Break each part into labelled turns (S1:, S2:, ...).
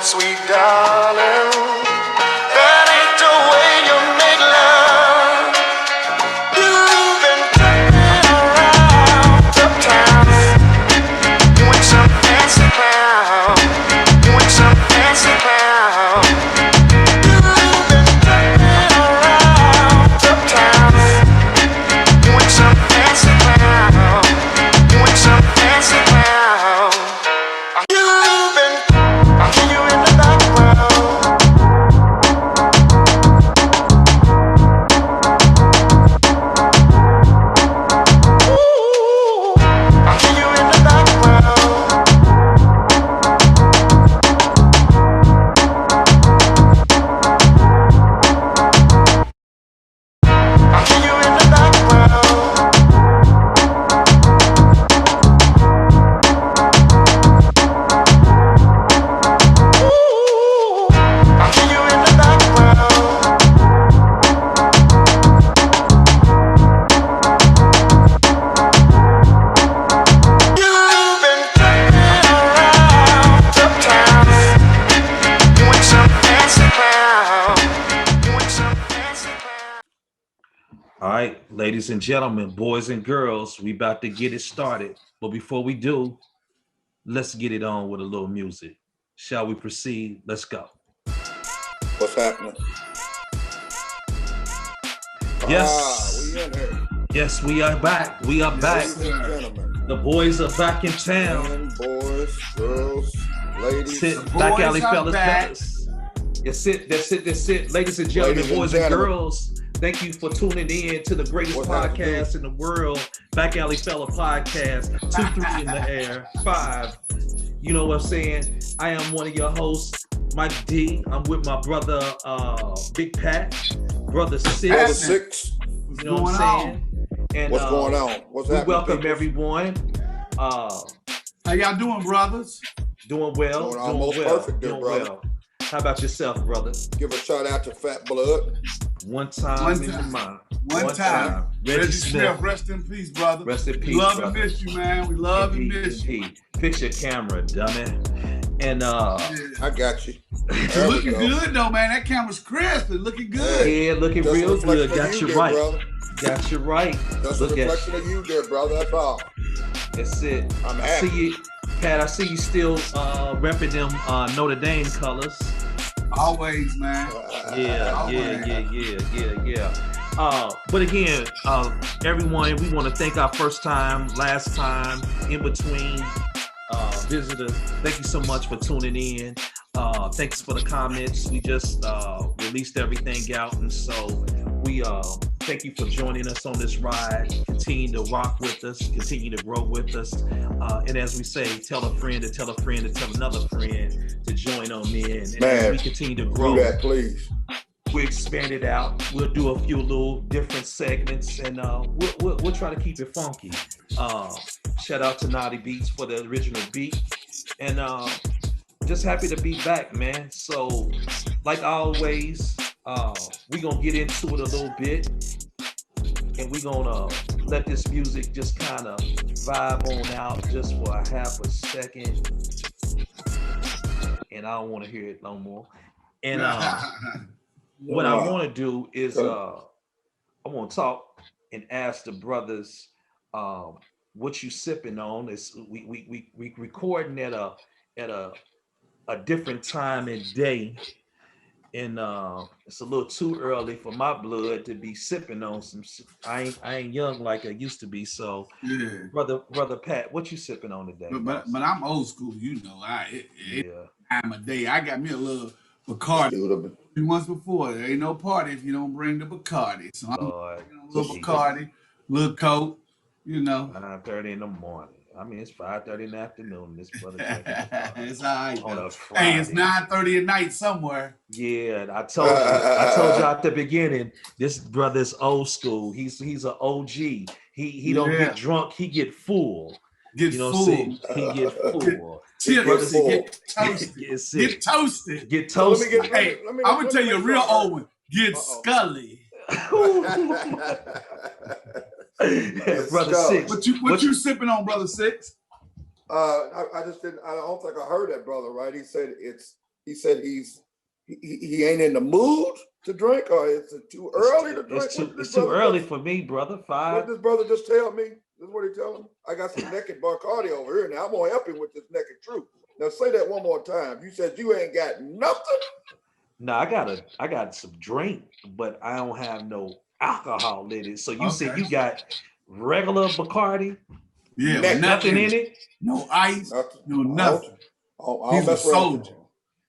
S1: Sweet darling, that ain't the way you make love. You've been turning around uptown, doing some fancy clown, doing some fancy clown. You've been turning around uptown, doing some fancy clown, doing some fancy clown. You've been, I hear you in the background. Ooh, I hear you in the background. I hear you in the background. Ooh, I hear you in the background. You've been turning around uptown, doing some fancy clown, doing some fancy clown.
S2: All right, ladies and gentlemen, boys and girls, we about to get it started. But before we do, let's get it on with a little music. Shall we proceed? Let's go.
S3: What's happening?
S2: Yes.
S3: We in here.
S2: Yes, we are back. We are back.
S3: Ladies and gentlemen.
S2: The boys are back in town.
S3: Men, boys, girls, ladies.
S2: Sit,
S4: The
S2: BackAlley
S4: boys are
S2: fellas,
S4: back.
S2: fellas. That's it. That's it. That's it. Ladies and gentlemen,
S3: Ladies and
S2: boys and
S3: gentlemen.
S2: girls, thank you for tuning in to the greatest
S3: What's happening?
S2: podcast in the world, BackAlley Fella Podcast. 2, 3 in the air, 5. You know what I'm saying? I am one of your hosts, Mike D. I'm with my brother, Big Pat, brother Six.
S3: Brother Six.
S2: You know what I'm saying? And
S3: What's going on? What's
S2: we
S3: happening?
S2: welcome
S3: people?
S2: everyone.
S4: How y'all doing, brothers?
S2: Doing well.
S3: Doing almost perfect there, brother.
S2: well. How about yourself, brother?
S3: Give a shout out to Fat Blood.
S2: One time
S4: One
S2: in the
S4: time.
S2: mind.
S4: One time.
S2: Reggie
S4: Reggie
S2: Smith.
S4: Smith, rest in peace, brother.
S2: Rest in
S4: We
S2: peace,
S4: love
S2: brother.
S4: and miss you, man. We love and
S2: Indeed,
S4: miss you.
S2: indeed. Fix your camera, dummy. And
S4: Yeah.
S3: I got you.
S4: It's
S3: There we
S4: looking
S3: go.
S4: good though, man. That camera's crisp. It's looking good.
S2: yeah, looking
S3: That's a
S2: real
S3: reflection
S2: good.
S3: of
S2: Got you
S3: there,
S2: right.
S3: brother.
S2: Got you right.
S3: That's a
S2: Look at
S3: reflection of you there, brother. That's all.
S2: that's it.
S3: I'm
S2: I
S3: happy.
S2: see you, Pat. I see you still repping them Notre Dame colors.
S4: Always, man.
S2: Yeah. But again, everyone, we want to thank our first time, last time, in between visitors. Thank you so much for tuning in. Thanks for the comments. We just released everything out, and so we thank you for joining us on this ride. Continue to rock with us, continue to grow with us, and as we say, tell a friend to tell a friend to tell another friend to join on in. And as
S3: Man,
S2: we continue to
S3: Do
S2: grow,
S3: that, please.
S2: we expand it out. We'll do a few little different segments, and we'll try to keep it funky. Shout out to Naughty Beats for the original beat, and just happy to be back, man. So, like always, we gonna get into it a little bit, and we gonna let this music just kind of vibe on out just for a half a second, and I don't want to hear it no more. And what I want to do is I want to talk and ask the brothers what you sipping on. Is we recording at a different time and day, and it's a little too early for my blood to be sipping on some. I ain't young like I used to be. So,
S4: Yeah.
S2: brother Pat, what you sipping on today?
S4: But I'm old school, you know. It's
S2: Yeah.
S4: time of day. I got me a little Bacardi.
S3: Dude,
S4: Once before, there ain't no party if you don't bring the Bacardi. So I'm
S2: Lord,
S4: a little Bacardi, little Coke, you know.
S2: 9:30 in the morning. I mean, it's 5:30 in the afternoon. This brother drinking
S4: It's all right.
S2: on
S4: though.
S2: a Friday.
S4: Hey, it's 9:30 at night somewhere.
S2: Yeah, I told you at the beginning. This brother's old school. He's an OG. He don't
S4: Yeah.
S2: get drunk. He get full.
S4: Get
S2: You know
S4: full.
S2: what I'm saying? He get full.
S4: Chill,
S2: brothers
S3: full.
S4: get toasted.
S2: Get sick.
S4: Get toasted.
S2: Get
S3: So let me
S2: toasted.
S3: get-
S4: Hey,
S3: let me-
S4: I'm gonna
S3: let
S4: tell
S3: me
S4: you a
S3: make
S4: real
S3: sure I
S4: old
S3: heard.
S4: one. Get Scully.
S2: Brother
S3: Skull.
S2: Six.
S4: What you sipping on, brother Six?
S3: I just didn't. I don't think I heard that, brother. Right? He said it's he said he ain't in the mood to drink, or is it too early to drink?
S2: It's too early for me, brother.
S3: What did this brother just tell me? This is what he telling me? I got some naked Bacardi over here. Now I'm gonna help him with this naked truth. Now say that one more time. You said you ain't got nothing.
S2: No, I got some drink, but I don't have no alcohol in it. So you said you got regular Bacardi?
S4: Yeah,
S2: nothing in it?
S4: No ice,
S3: Nothing.
S4: no nothing.
S3: I'll mess around with them.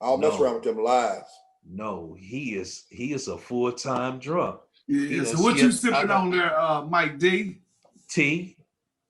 S3: I'll mess around with them lies.
S2: No, he is a full-time drunk.
S4: Yeah, so what you sipping on there, Mike D?
S2: Tea,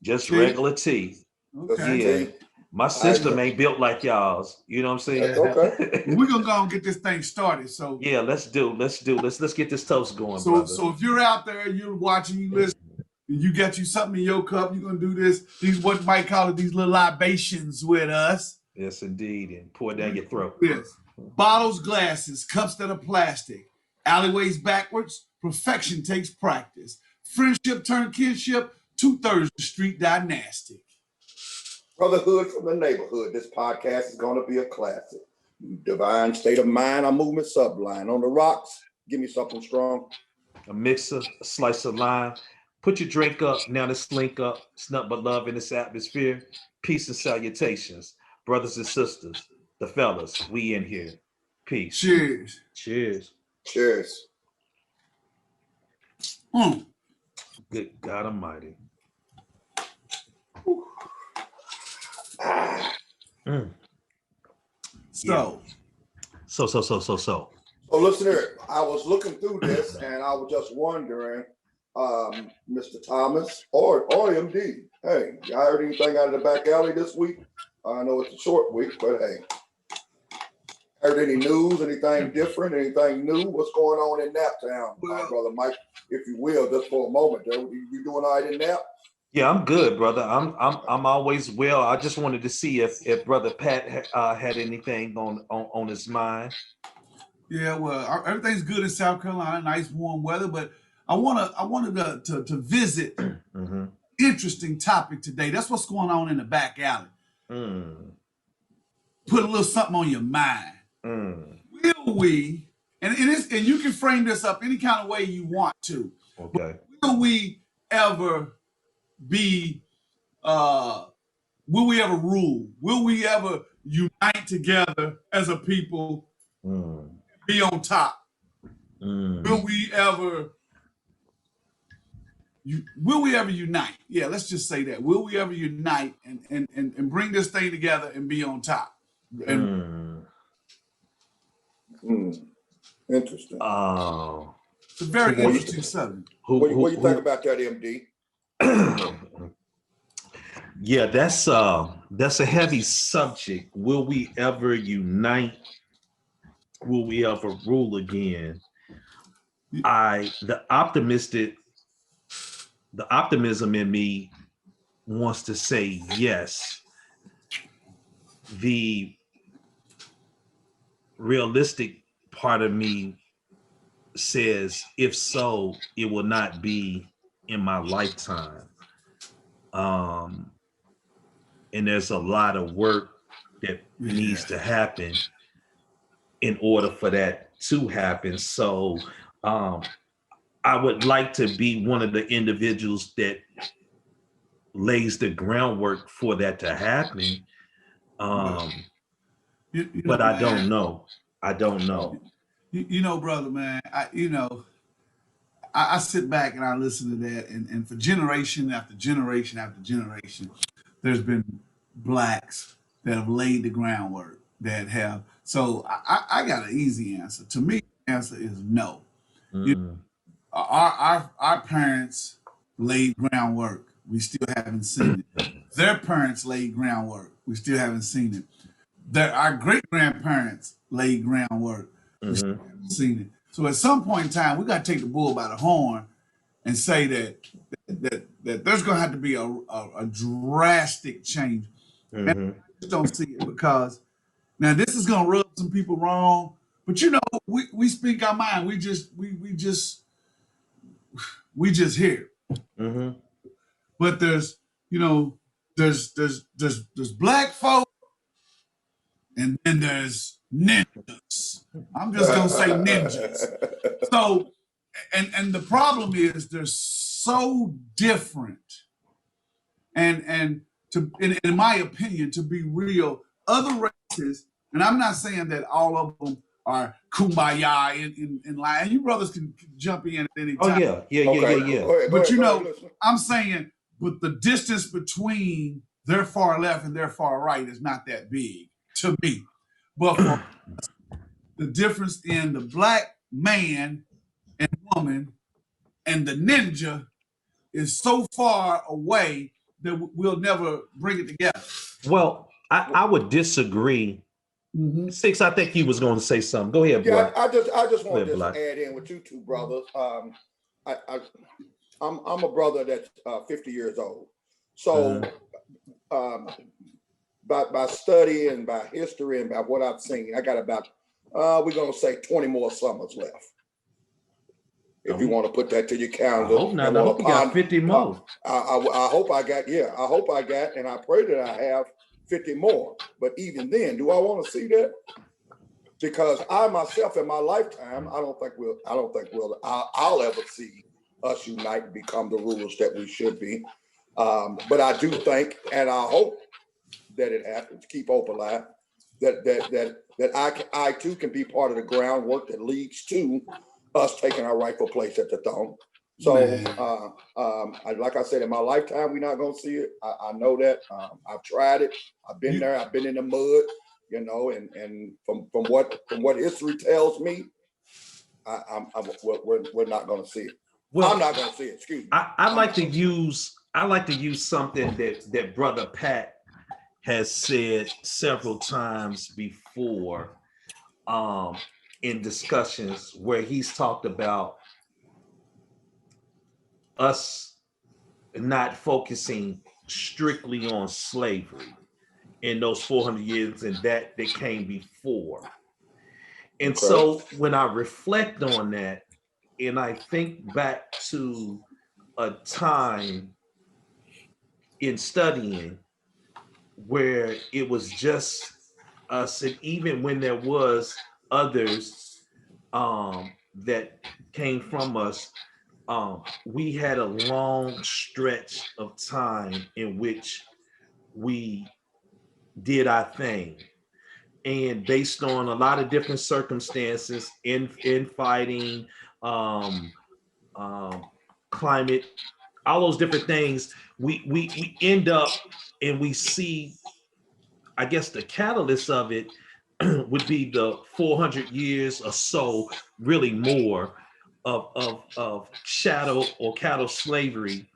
S2: just regular tea.
S4: Okay.
S2: Yeah. My system ain't built like y'all's. You know what I'm saying?
S3: That's okay.
S4: We're gonna go and get this thing started. So
S2: yeah, let's get this toast going, brother.
S4: So if you're out there, you're watching, you listen, and you got you something in your cup, you're gonna do this. These what Mike call it, these little libations with us.
S2: Yes, indeed, and pour it down your throat.
S4: Yes. Bottles, glasses, cups that are plastic, alleyways backwards. Perfection takes practice. Friendship turned kinship. 2/3 the street dynastic.
S3: Brotherhood from the neighborhood. This podcast is going to be a classic. Divine state of mind, I'm moving sublime. On the rocks, give me something strong.
S2: A mixer, a slice of lime. Put your drink up, now let's link up. It's nothing but love in this atmosphere. Peace and salutations. Brothers and sisters, the fellas, we in here. Peace.
S4: Cheers.
S2: Cheers.
S3: Cheers.
S2: Good God Almighty.
S3: Mm.
S2: So.
S3: So listen here. I was looking through this and I was just wondering, Mr. Thomas or MD, hey, y'all heard anything out of the back alley this week? I know it's a short week, but hey. Heard any news, anything different, anything new? What's going on in Naptown, Brother Mike, if you will, just for a moment. You doing all right in Nap?
S2: Yeah, I'm good, brother. I'm always well. I just wanted to see if Brother Pat had anything on his mind.
S4: Yeah, well, everything's good in South Carolina. Nice warm weather, but I wanted to visit interesting topic today. That's what's going on in the back alley. Put a little something on your mind. Will we? And you can frame this up any kind of way you want to.
S2: Okay.
S4: Will we ever be? Will we ever rule? Will we ever unite together as a people? Be on top? Will we ever? Will we ever unite? Yeah, let's just say that. Will we ever unite and bring this thing together and be on top?
S3: Interesting.
S4: It's a very interesting subject.
S3: What do you think about that, MD?
S2: Yeah, that's a heavy subject. Will we ever unite? Will we ever rule again? The optimism in me wants to say yes. The realistic part of me says, if so, it will not be in my lifetime. And there's a lot of work that needs to happen in order for that to happen. So I would like to be one of the individuals that lays the groundwork for that to happen. But I don't know.
S4: You know, brother, man, I sit back and I listen to that, and for generation after generation after generation, there's been blacks that have laid the groundwork that have. So I got an easy answer. To me, the answer is no. Our parents laid groundwork. We still haven't seen it. Their parents laid groundwork. We still haven't seen it. Our great grandparents laid groundwork. We still haven't seen it. So at some point in time, we got to take the bull by the horn and say that there's going to have to be a drastic change. And I just don't see it, because now this is going to rub some people wrong. But we speak our mind. We just hear. But there's black folk, and then there's ninjas. I'm just gonna say ninjas. So, and the problem is they're so different. And in my opinion, to be real, other races, and I'm not saying that all of them are kumbaya in line. You brothers can jump in at any
S2: Oh
S4: time.
S2: yeah.
S3: Go ahead,
S4: But you know,
S3: listen.
S4: I'm saying, but the distance between their far left and their far right is not that big to me. But for the difference in the black man and woman and the ninja is so far away that we'll never bring it together.
S2: Well, I would disagree.
S4: Mm-hmm.
S2: Six, I think he was going to say something. Go ahead,
S3: Yeah,
S2: Black.
S3: I just want to
S2: Black.
S3: add in with you two brothers. I'm a brother that's 50 years old. So by study and by history and by what I've seen, I got about we're gonna say 20 more summers left. If you want to put that to your calendar.
S2: I hope not. I hope you got 50 more.
S3: I hope I got, I hope I got, and I pray that I have 50 more. But even then, do I want to see that? Because I myself in my lifetime, I'll ever see us unite and become the rulers that we should be. But I do think, and I hope that it happens, keep hope alive, that I too can be part of the groundwork that leads to us taking our rightful place at the throne. So, like I said, in my lifetime, we're not going to see it. I know that. I've tried it. I've been there. I've been in the mud, you know, and from what history tells me, we're not going to see it. Well, I'm not going to see it. Excuse me.
S2: I like to use something that Brother Pat has said several times before in discussions where he's talked about us not focusing strictly on slavery in those 400 years and that came before. And so when I reflect on that and I think back to a time in studying where it was just us, and even when there was others that came from us, we had a long stretch of time in which we did our thing. And based on a lot of different circumstances, infighting, climate, all those different things, we end up and we see, I guess the catalyst of it would be the 400 years or so, really more of shadow or cattle slavery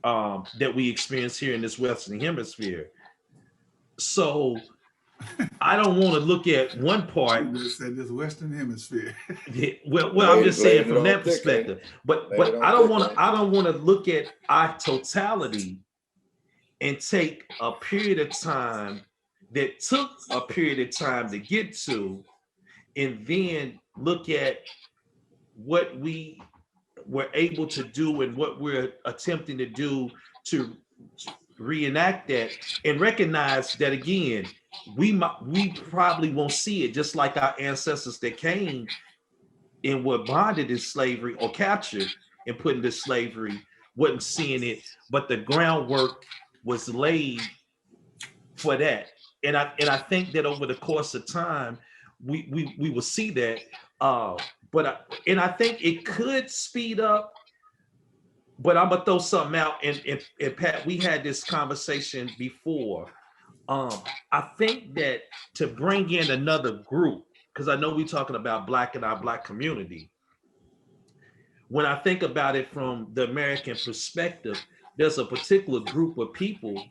S2: that we experience here in this Western Hemisphere. So I don't want to look at one part.
S4: You just said this Western Hemisphere.
S2: well, I'm just saying from that perspective. But I don't want to look at our totality and take a period of time that took a period of time to get to, and then look at what we were able to do and what we're attempting to do to reenact that, and recognize that again, we probably won't see it, just like our ancestors that came and were bonded in slavery or captured and put into slavery wasn't seeing it, but the groundwork was laid for that. And I think that over the course of time, we will see that. But I think it could speed up. But I'm gonna throw something out. And Pat, we had this conversation before. I think that to bring in another group, because I know we're talking about Black and our Black community. When I think about it from the American perspective, there's a particular group of people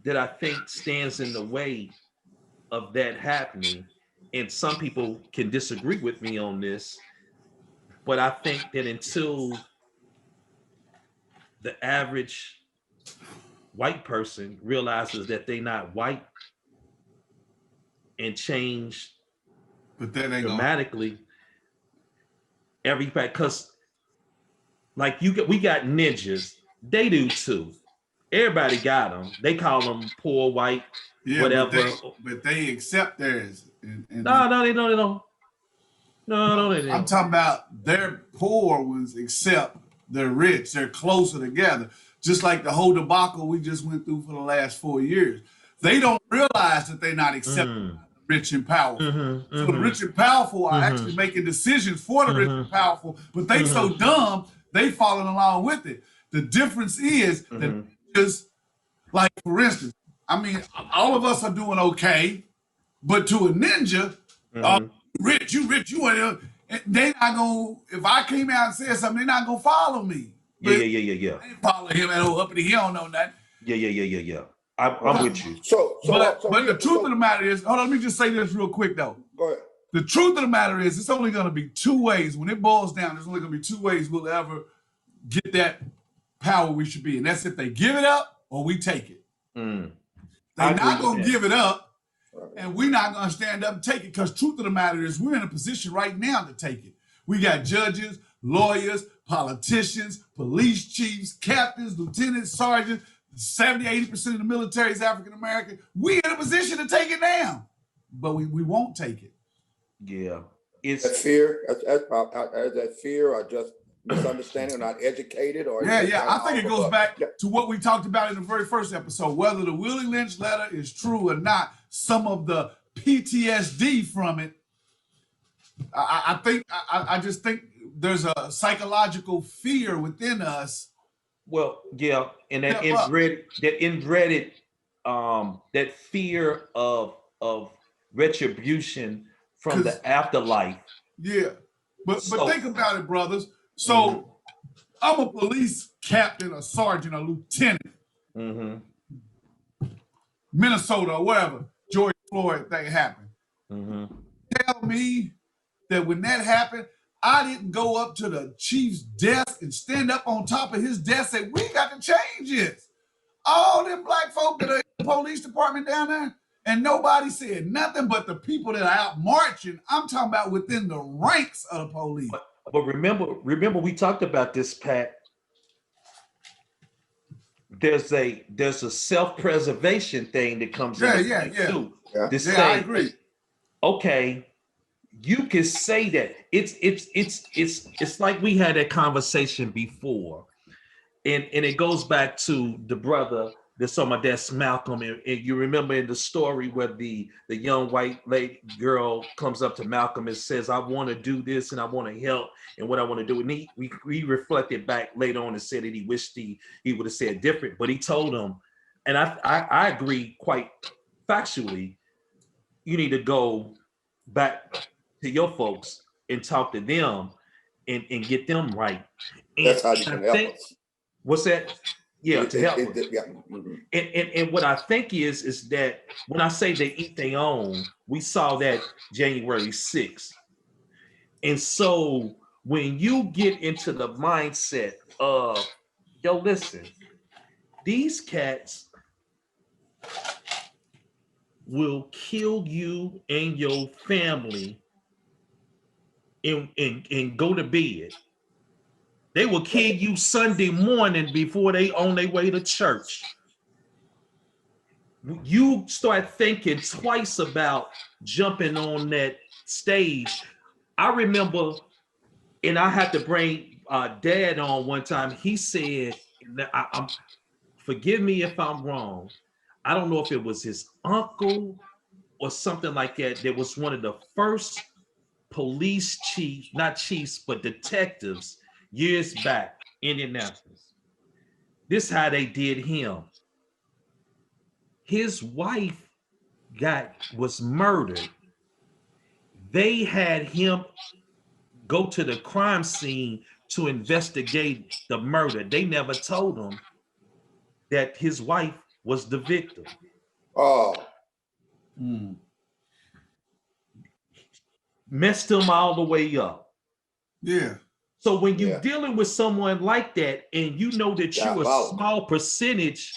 S2: that I think stands in the way of that happening. And some people can disagree with me on this, but I think that until the average white person realizes that they're not white and change dramatically, everybody, because like we got ninjas, they do too. Everybody got them. They call them poor white,
S4: Yeah,
S2: whatever.
S4: but they accept theirs.
S2: No, no, they don't. They don't. No,
S4: No,
S2: no, they
S4: I'm
S2: don't.
S4: talking about their poor ones accept they're rich. They're closer together. Just like the whole debacle we just went through for the last 4 years. They don't realize that they're not accepting
S2: Mm,
S4: the rich and powerful. So the
S2: mm-hmm,
S4: rich and powerful are
S2: mm-hmm,
S4: actually making decisions for the rich and
S2: mm-hmm,
S4: powerful, but they so
S2: mm-hmm,
S4: dumb, they following along with it. The difference is that
S2: mm-hmm,
S4: just like, for instance, I mean, all of us are doing okay, but to a ninja, uh,
S2: mm-hmm.
S4: rich, you want to, they not gonna, if I came out and said something, they're not gonna follow me.
S2: Yeah,
S4: But
S2: yeah, yeah, yeah, yeah,
S4: they follow him at old uppity, he don't know nothing.
S2: yeah, yeah, yeah, yeah, yeah. I'm
S3: Right.
S2: with you.
S4: But the truth
S3: so
S4: of the matter is, hold on, let me just say this real quick though.
S3: go ahead.
S4: The truth of the matter is, it's only gonna be two ways. When it boils down, there's only gonna be two ways we'll ever get that power we should be. And that's if they give it up or we take it.
S2: Mm.
S4: They're
S2: I
S4: not
S2: agree
S4: gonna
S2: with that.
S4: give it up.
S3: Right.
S4: And we're not going to stand up and take it because truth of the matter is we're in a position right now to take it. We got judges, lawyers, politicians, police chiefs, captains, lieutenants, sergeants. 70-80% of the military is African American. We're in a position to take it now, but we won't take it.
S2: Yeah,
S3: That
S2: it's
S3: fear, that fear, or just misunderstanding, or not educated, or
S4: Yeah. I think it goes back
S3: Yeah.
S4: to what we talked about in the very first episode. Whether the Willie Lynch letter is true or not, some of the PTSD from it, I just think there's a psychological fear within us.
S2: well, yeah, and that
S4: Step up.
S2: inbred, that fear of retribution from
S4: 'Cause-
S2: the afterlife.
S4: Yeah. But
S2: So-
S4: think about it, brothers. So I'm a police captain, a sergeant, a lieutenant,
S2: Mm-hmm,
S4: Minnesota or wherever, George Floyd thing happened.
S2: mm-hmm.
S4: Tell me that when that happened, I didn't go up to the chief's desk and stand up on top of his desk and say, we got to change it. All them black folk that are in the police department down there, and nobody said nothing but the people that are out marching. I'm talking about within the ranks of the police.
S2: But remember, we talked about this, Pat. There's a self-preservation thing that comes
S4: Yeah,
S2: into
S4: yeah,
S2: play,
S4: yeah.
S2: too.
S3: Yeah.
S2: To
S4: Yeah,
S2: say,
S4: I agree.
S2: okay, you can say that. It's like we had that conversation before. And it goes back to the brother that's on my desk, Malcolm. And you remember in the story where the young white lady girl comes up to Malcolm and says, I want to do this and I want to help and what I want to do. And he reflected back later on and said that he wished he would have said different, but he told him, and I agree quite factually, you need to go back to your folks and talk to them and get them right. And
S3: That's how you can
S2: I
S3: help
S2: think-
S3: us.
S2: What's that? Yeah, to help.
S3: Yeah. Mhm.
S2: And what I think is that when I say they eat their own, we saw that January 6th. And so when you get into the mindset of, yo, listen, these cats will kill you and your family and go to bed. They will kill you Sunday morning before they on their way to church. You start thinking twice about jumping on that stage. I remember, and I had to bring Dad on one time. He said, forgive me if I'm wrong. I don't know if it was his uncle or something like that. That was one of the first police chiefs, not chiefs, but detectives years back in Indianapolis. This is how they did him. His wife was murdered. They had him go to the crime scene to investigate the murder. They never told him that his wife was the victim.
S3: Oh,
S2: Messed him all the way up.
S4: Yeah.
S2: So when you're
S3: Yeah.
S2: dealing with someone like that and you know that you're a
S3: Diabolical.
S2: small percentage,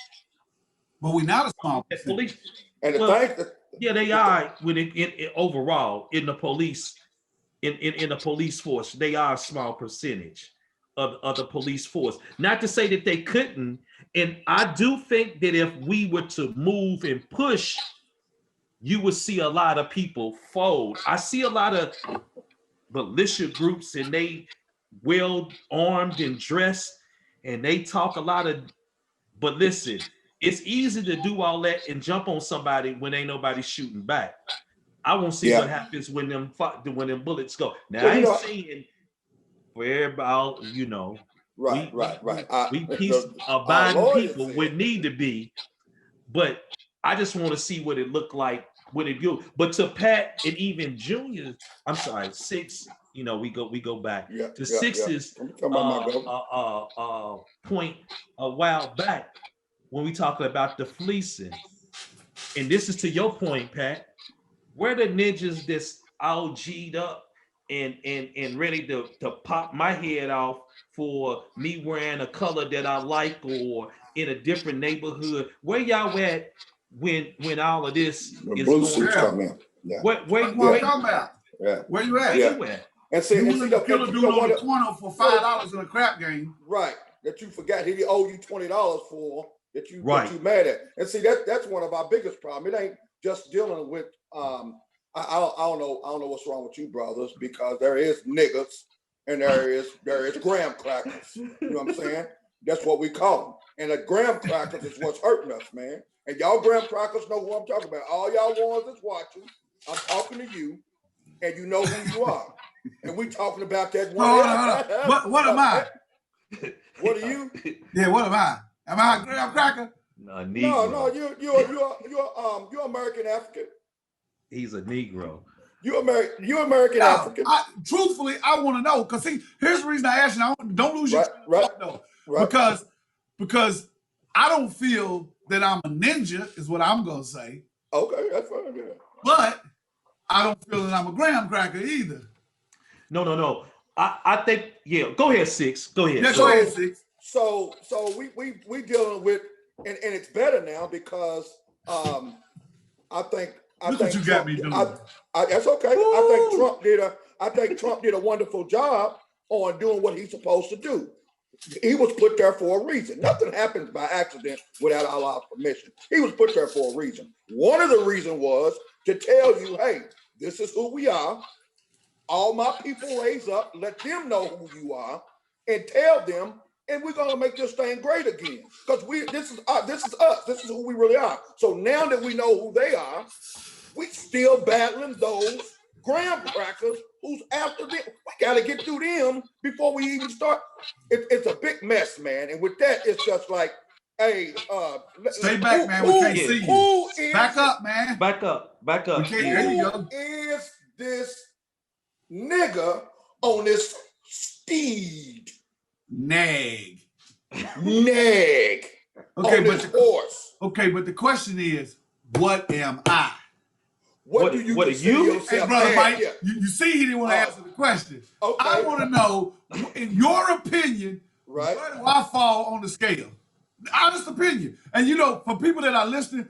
S4: But we're not a small
S2: that
S4: percentage.
S2: police,
S3: and the
S2: Well,
S3: thing that
S2: yeah, they are when overall in the police, in the police force, they are a small percentage. of the police force. Not to say that they couldn't. And I do think that if we were to move and push, you would see a lot of people fold. I see a lot of militia groups and they well armed and dressed and they talk a lot of, but listen, it's easy to do all that and jump on somebody when ain't nobody shooting back. I won't see what happens when them bullets go. Now I ain't saying for everybody,
S3: Right.
S2: we peace abiding people would need to be, but I just want to see what it looked like when it go. But to Pat and even Junior, I'm sorry, Six. We go back to Six's point a while back when we talking about the fleecing, and this is to your point, Pat. Where the ninjas that's all G'd up and ready to pop my head off for me wearing a color that I like or in a different neighborhood? Where y'all at when all of this is
S3: blue
S2: going
S3: suits come in? Yeah.
S4: What you talking about?
S3: Yeah.
S4: Where you at?
S2: Where you at?
S3: And see,
S4: You willing to kill a dude on the corner for $5 in a crap game?
S3: Right. That you forgot he owe you $20 for that you mad at. And see, that's one of our biggest problems. It ain't just dealing with I don't know what's wrong with you brothers, because there is niggas and there is graham crackers. You know what I'm saying? That's what we call them. And the graham crackers is what's hurting us, man. And y'all graham crackers know who I'm talking about. All y'all ones that's watching, I'm talking to you, and you know who you are. And we talking about that one.
S4: Hold on. What am I?
S3: What are you?
S4: Yeah, what am I? Am I a graham cracker?
S3: No, you're American African.
S2: He's a Negro.
S3: You American African.
S4: Truthfully, I want to know, because see, here's the reason I asked you. Don't lose your though. Right. Because I don't feel that I'm a ninja, is what I'm gonna say.
S3: Okay, that's fine. Yeah.
S4: But I don't feel that I'm a graham cracker either.
S2: No. I think, go ahead, Six. Go ahead.
S4: Yeah, go ahead, Six.
S3: So we dealing with, and it's better now because I think
S4: what you
S3: Trump,
S4: got me doing.
S3: That's okay. Woo! I think Trump did a wonderful job on doing what he's supposed to do. He was put there for a reason. Nothing happens by accident without Allah's permission. He was put there for a reason. One of the reasons was to tell you, hey, this is who we are. All my people raise up, let them know who you are, and tell them, and we're gonna make this thing great again. Because this is us, this is who we really are. So now that we know who they are, we still battling those graham crackers who's after them. We gotta get through them before we even start. It's a big mess, man. And with that, it's just like, hey,
S4: stay back, man. We can't see you. Back up, man.
S2: Back up.
S4: There you go.
S3: Who is this nigga on this steed?
S4: Nag.
S3: Okay, on this horse.
S4: Okay, but the question is, what am I?
S3: What do you consider yourself?
S4: Hey, brother Mike, you see he didn't want to answer the question. Okay. I want to know, in your opinion, where do I fall on the scale? Honest opinion. And for people that are listening,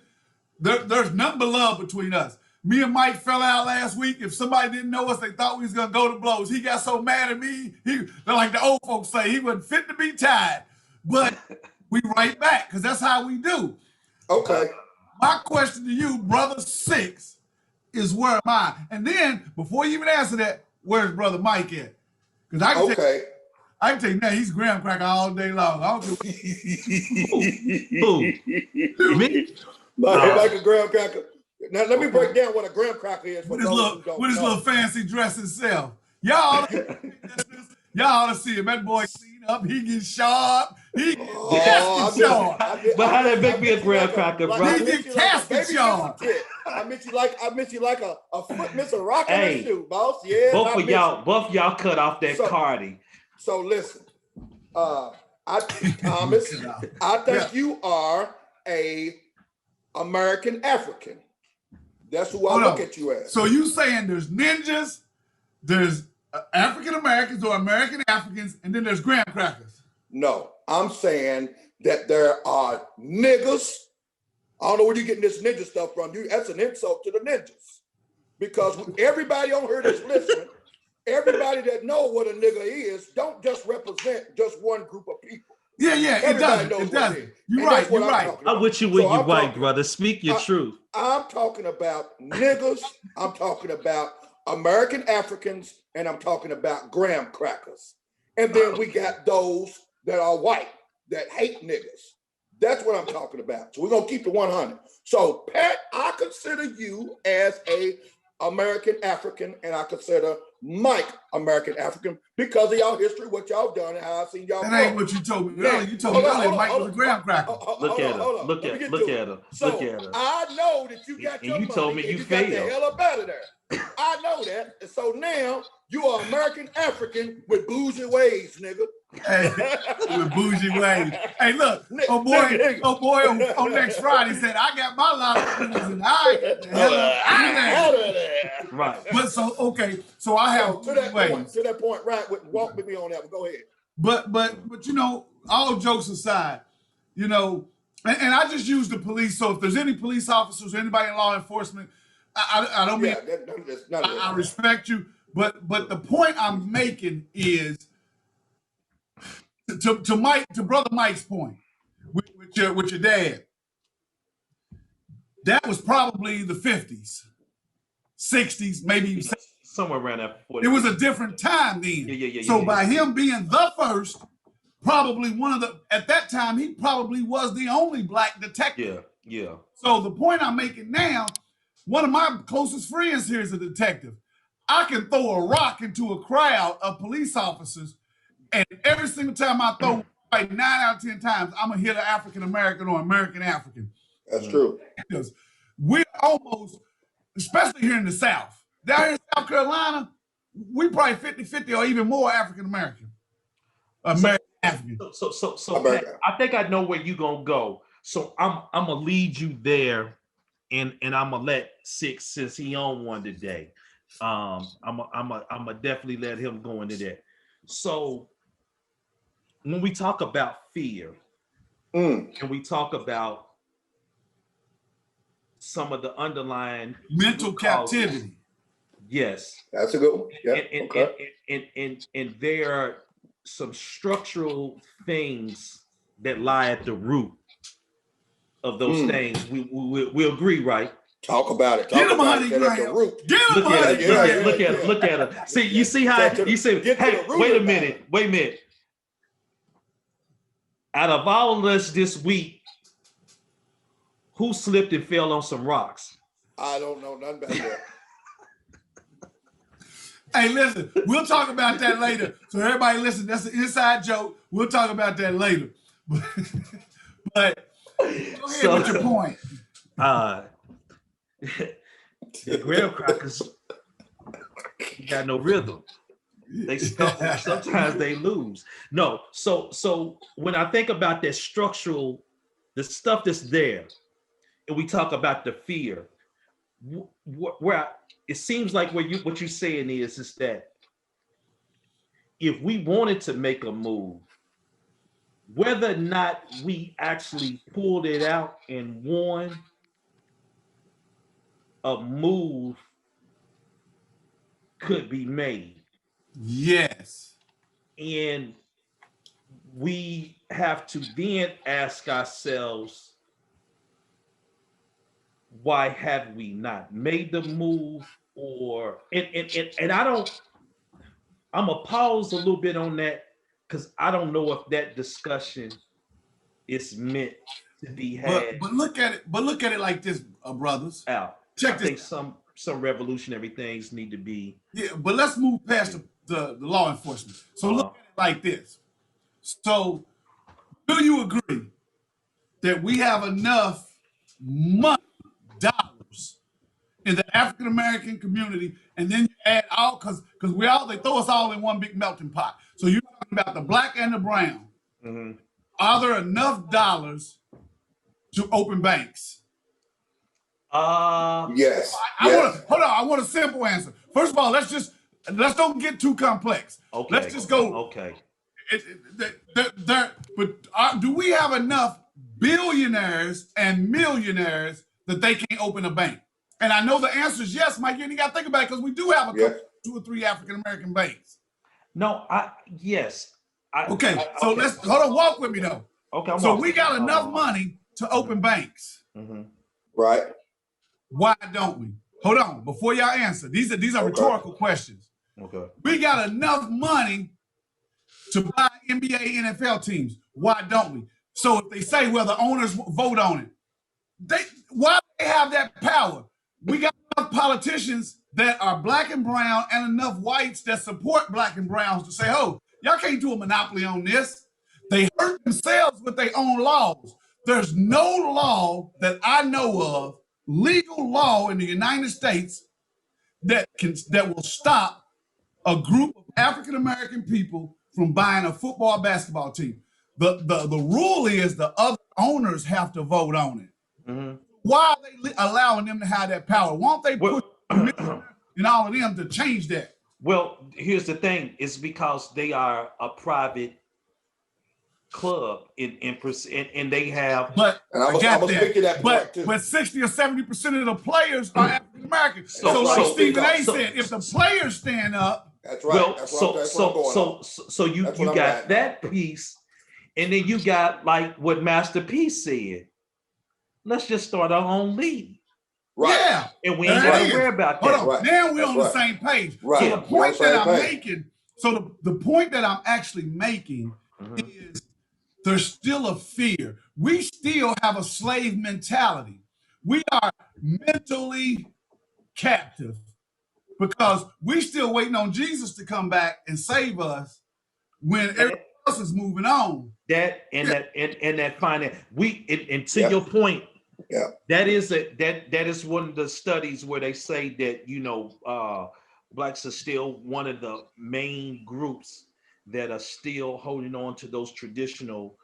S4: there's nothing but love between us. Me and Mike fell out last week. If somebody didn't know us, they thought we was going to go to blows. He got so mad at me. Like the old folks say, he wasn't fit to be tied. But we right back, because that's how we do.
S3: Okay.
S4: My question to you, brother Six, is where am I? And then, before you even answer that, where's brother Mike at? Because I can tell you now, he's graham cracker all day long. I don't
S2: Who? Me?
S3: Like a graham cracker. Now let me break down what a graham cracker is for those who don't know.
S4: With his little fancy dress himself. Y'all ought to see him. That boy clean up. He gets sharp. He gets sharp.
S2: But how that make me a graham cracker, bro?
S4: He get casket sharp.
S3: I miss you like a foot miss a rock in the shoe, boss. Yeah.
S2: Both of y'all cut off that Cardi.
S3: So listen, Thomas, I think you are a American African. That's who I look at you as.
S4: So you saying there's ninjas, there's African Americans or American Africans, and then there's graham crackers?
S3: No, I'm saying that there are niggas. I don't know where you're getting this ninja stuff from. That's an insult to the ninjas. Because everybody on here that's listening, everybody that know what a nigga is don't just represent just one group of people.
S4: Yeah, it
S3: Everybody
S4: doesn't.
S3: knows
S4: It
S3: what
S4: doesn't.
S3: it is.
S4: You're
S3: And
S4: right.
S3: that's what
S4: You're
S3: I'm
S4: right.
S3: talking
S2: I'm
S3: about.
S2: with you when
S3: So
S2: you're
S3: I'm
S2: right,
S3: talking-
S2: brother. Speak your truth.
S3: I'm talking about niggas, I'm talking about American Africans, and I'm talking about graham crackers. And then we got those that are white that hate niggas. That's what I'm talking about. So we're gonna keep the 100. So Pat, I consider you as a American African, and I consider Mike American African because of y'all history, what y'all done, and how I seen y'all
S4: That
S3: grow.
S4: ain't what you told me earlier. You told me
S3: Hold on,
S4: earlier
S3: hold on,
S4: Mike
S3: hold
S4: was a
S3: on,
S4: graham cracker.
S2: Look at her.
S3: Let
S2: Look
S3: me
S2: at
S3: get
S2: look
S3: to
S2: at
S3: it.
S2: her.
S3: So
S2: Look at her.
S3: I know that you got
S2: And
S3: your
S2: you
S3: money
S2: told me
S3: and
S2: you
S3: you got the
S2: failed.
S3: hell up out of there. I know that. And so now you are American African with bougie ways, nigga.
S4: Hey, with bougie ways. Hey, look,
S3: Nigga.
S4: on next Friday said, I got my lot of fools and I got the hell up out of there.
S2: Right.
S4: But so, okay, so I have
S3: So to that
S4: ways.
S3: point, right? Walk with me on that. But go ahead.
S4: But you know, all jokes aside, you know, and I just use the police. So if there's any police officers or anybody in law enforcement, I don't mean I respect you, but the point I'm making is to brother Mike's point with your dad. That was probably the 50s, 60s, maybe
S2: somewhere around that 40.
S4: It was a different time then.
S2: Yeah.
S4: By him being the first, probably one of the, at that time, he probably was the only black detective.
S2: Yeah.
S4: So the point I'm making now, one of my closest friends here is a detective. I can throw a rock into a crowd of police officers, and every single time I throw, like 9 out of 10 times, I'm gonna hit an African American or American African.
S3: That's true.
S4: Because we're almost, especially here in the South, down here in South Carolina, we probably 50-50 or even more African American. African.
S2: So Pat, I think I know where you're gonna go. So I'm gonna lead you there, and I'm gonna let Six, since he on one today. I'm gonna definitely let him go into that. So when we talk about fear, and we talk about some of the underlying
S4: mental captivity.
S3: Yes, that's a good one. Yeah,
S2: and there are some structural things that lie at the root of those things. We agree, right?
S3: Talk about it.
S4: Get him, honey, Graham.
S2: Look at her. See, you see how you say, hey, wait a minute. Out of all of us this week, who slipped and fell on some rocks?
S3: I don't know nothing about that.
S4: Hey, listen, we'll talk about that later. So everybody listen, that's an inside joke. We'll talk about that later. But go ahead with your point.
S2: The graham crackers got no rhythm. They stumble. Sometimes they lose. No, so when I think about that structural, the stuff that's there, and we talk about the fear, where it seems like what you're saying is that if we wanted to make a move, whether or not we actually pulled it out and won, a move could be made.
S4: Yes.
S2: And we have to then ask ourselves, why have we not made the move? Or and I'm gonna pause a little bit on that, because I don't know if that discussion is meant to be had.
S4: But look at it like this, brothers.
S2: Out.
S4: Check
S2: I
S4: this.
S2: think some revolutionary things need to be.
S4: Yeah, but let's move past the law enforcement. So look at it like this. So do you agree that we have enough money, dollars, in the African American community, and then you add all, because they throw us all in one big melting pot. So you're talking about the black and the brown.
S2: Mm-hmm.
S4: Are there enough dollars to open banks?
S3: Yes.
S4: I want a simple answer. First of all, let's don't get too complex.
S2: Okay.
S4: Let's just go.
S2: Okay.
S4: Do we have enough billionaires and millionaires that they can't open a bank? And I know the answer is yes, Mike. You ain't got to think about it, because we do have 2 or 3 African American banks.
S2: No, yes.
S4: Okay, so let's hold on, walk with me though.
S2: Okay,
S4: so we got enough money to open banks.
S3: Right.
S4: Why don't we? Hold on, before y'all answer, these are rhetorical questions.
S2: Okay.
S4: We got enough money to buy NBA, NFL teams. Why don't we? So if they say, well, the owners vote on it, why do they have that power? We got enough politicians that are black and brown and enough whites that support black and browns to say, oh, y'all can't do a monopoly on this. They hurt themselves with their own laws. There's no law that I know of, legal law in the United States that will stop a group of African American people from buying a football basketball team. The rule is the other owners have to vote on it. Why are they allowing them to have that power? Why don't they put and all of them to change that?
S2: Well, here's the thing: it's because they are a private club and they have.
S4: But
S3: and I got that.
S4: But 60 or 70% of the players are African American. So like Stephen A. said, if the players stand up,
S3: that's right. Well,
S2: so you got that piece, and then you got like what Master P said. Let's just start our own league.
S3: Right.
S4: Yeah.
S2: And we ain't got to worry about that.
S4: Hold on. Now we're on the same page.
S3: Right.
S4: So the point that I'm making, the point that I'm actually making is there's still a fear. We still have a slave mentality. We are mentally captive because we still waiting on Jesus to come back and save us when everyone else is moving on.
S2: That finance. Your point.
S3: Yeah,
S2: that is one of the studies where they say that blacks are still one of the main groups that are still holding on to those traditional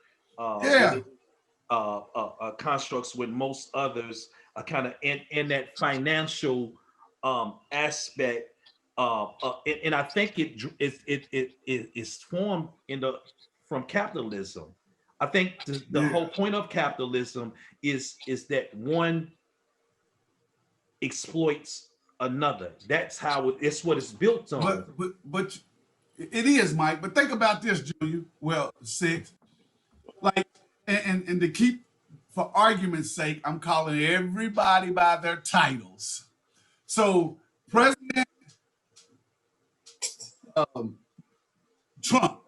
S2: constructs, when most others are kind of in that financial aspect. And I think it is formed from capitalism. I think the whole point of capitalism is that one exploits another. That's how it's what it's built on.
S4: But it is, Mike. But think about this, Junior. Well, Six. Like, and to keep, for argument's sake, I'm calling everybody by their titles. So President Trump,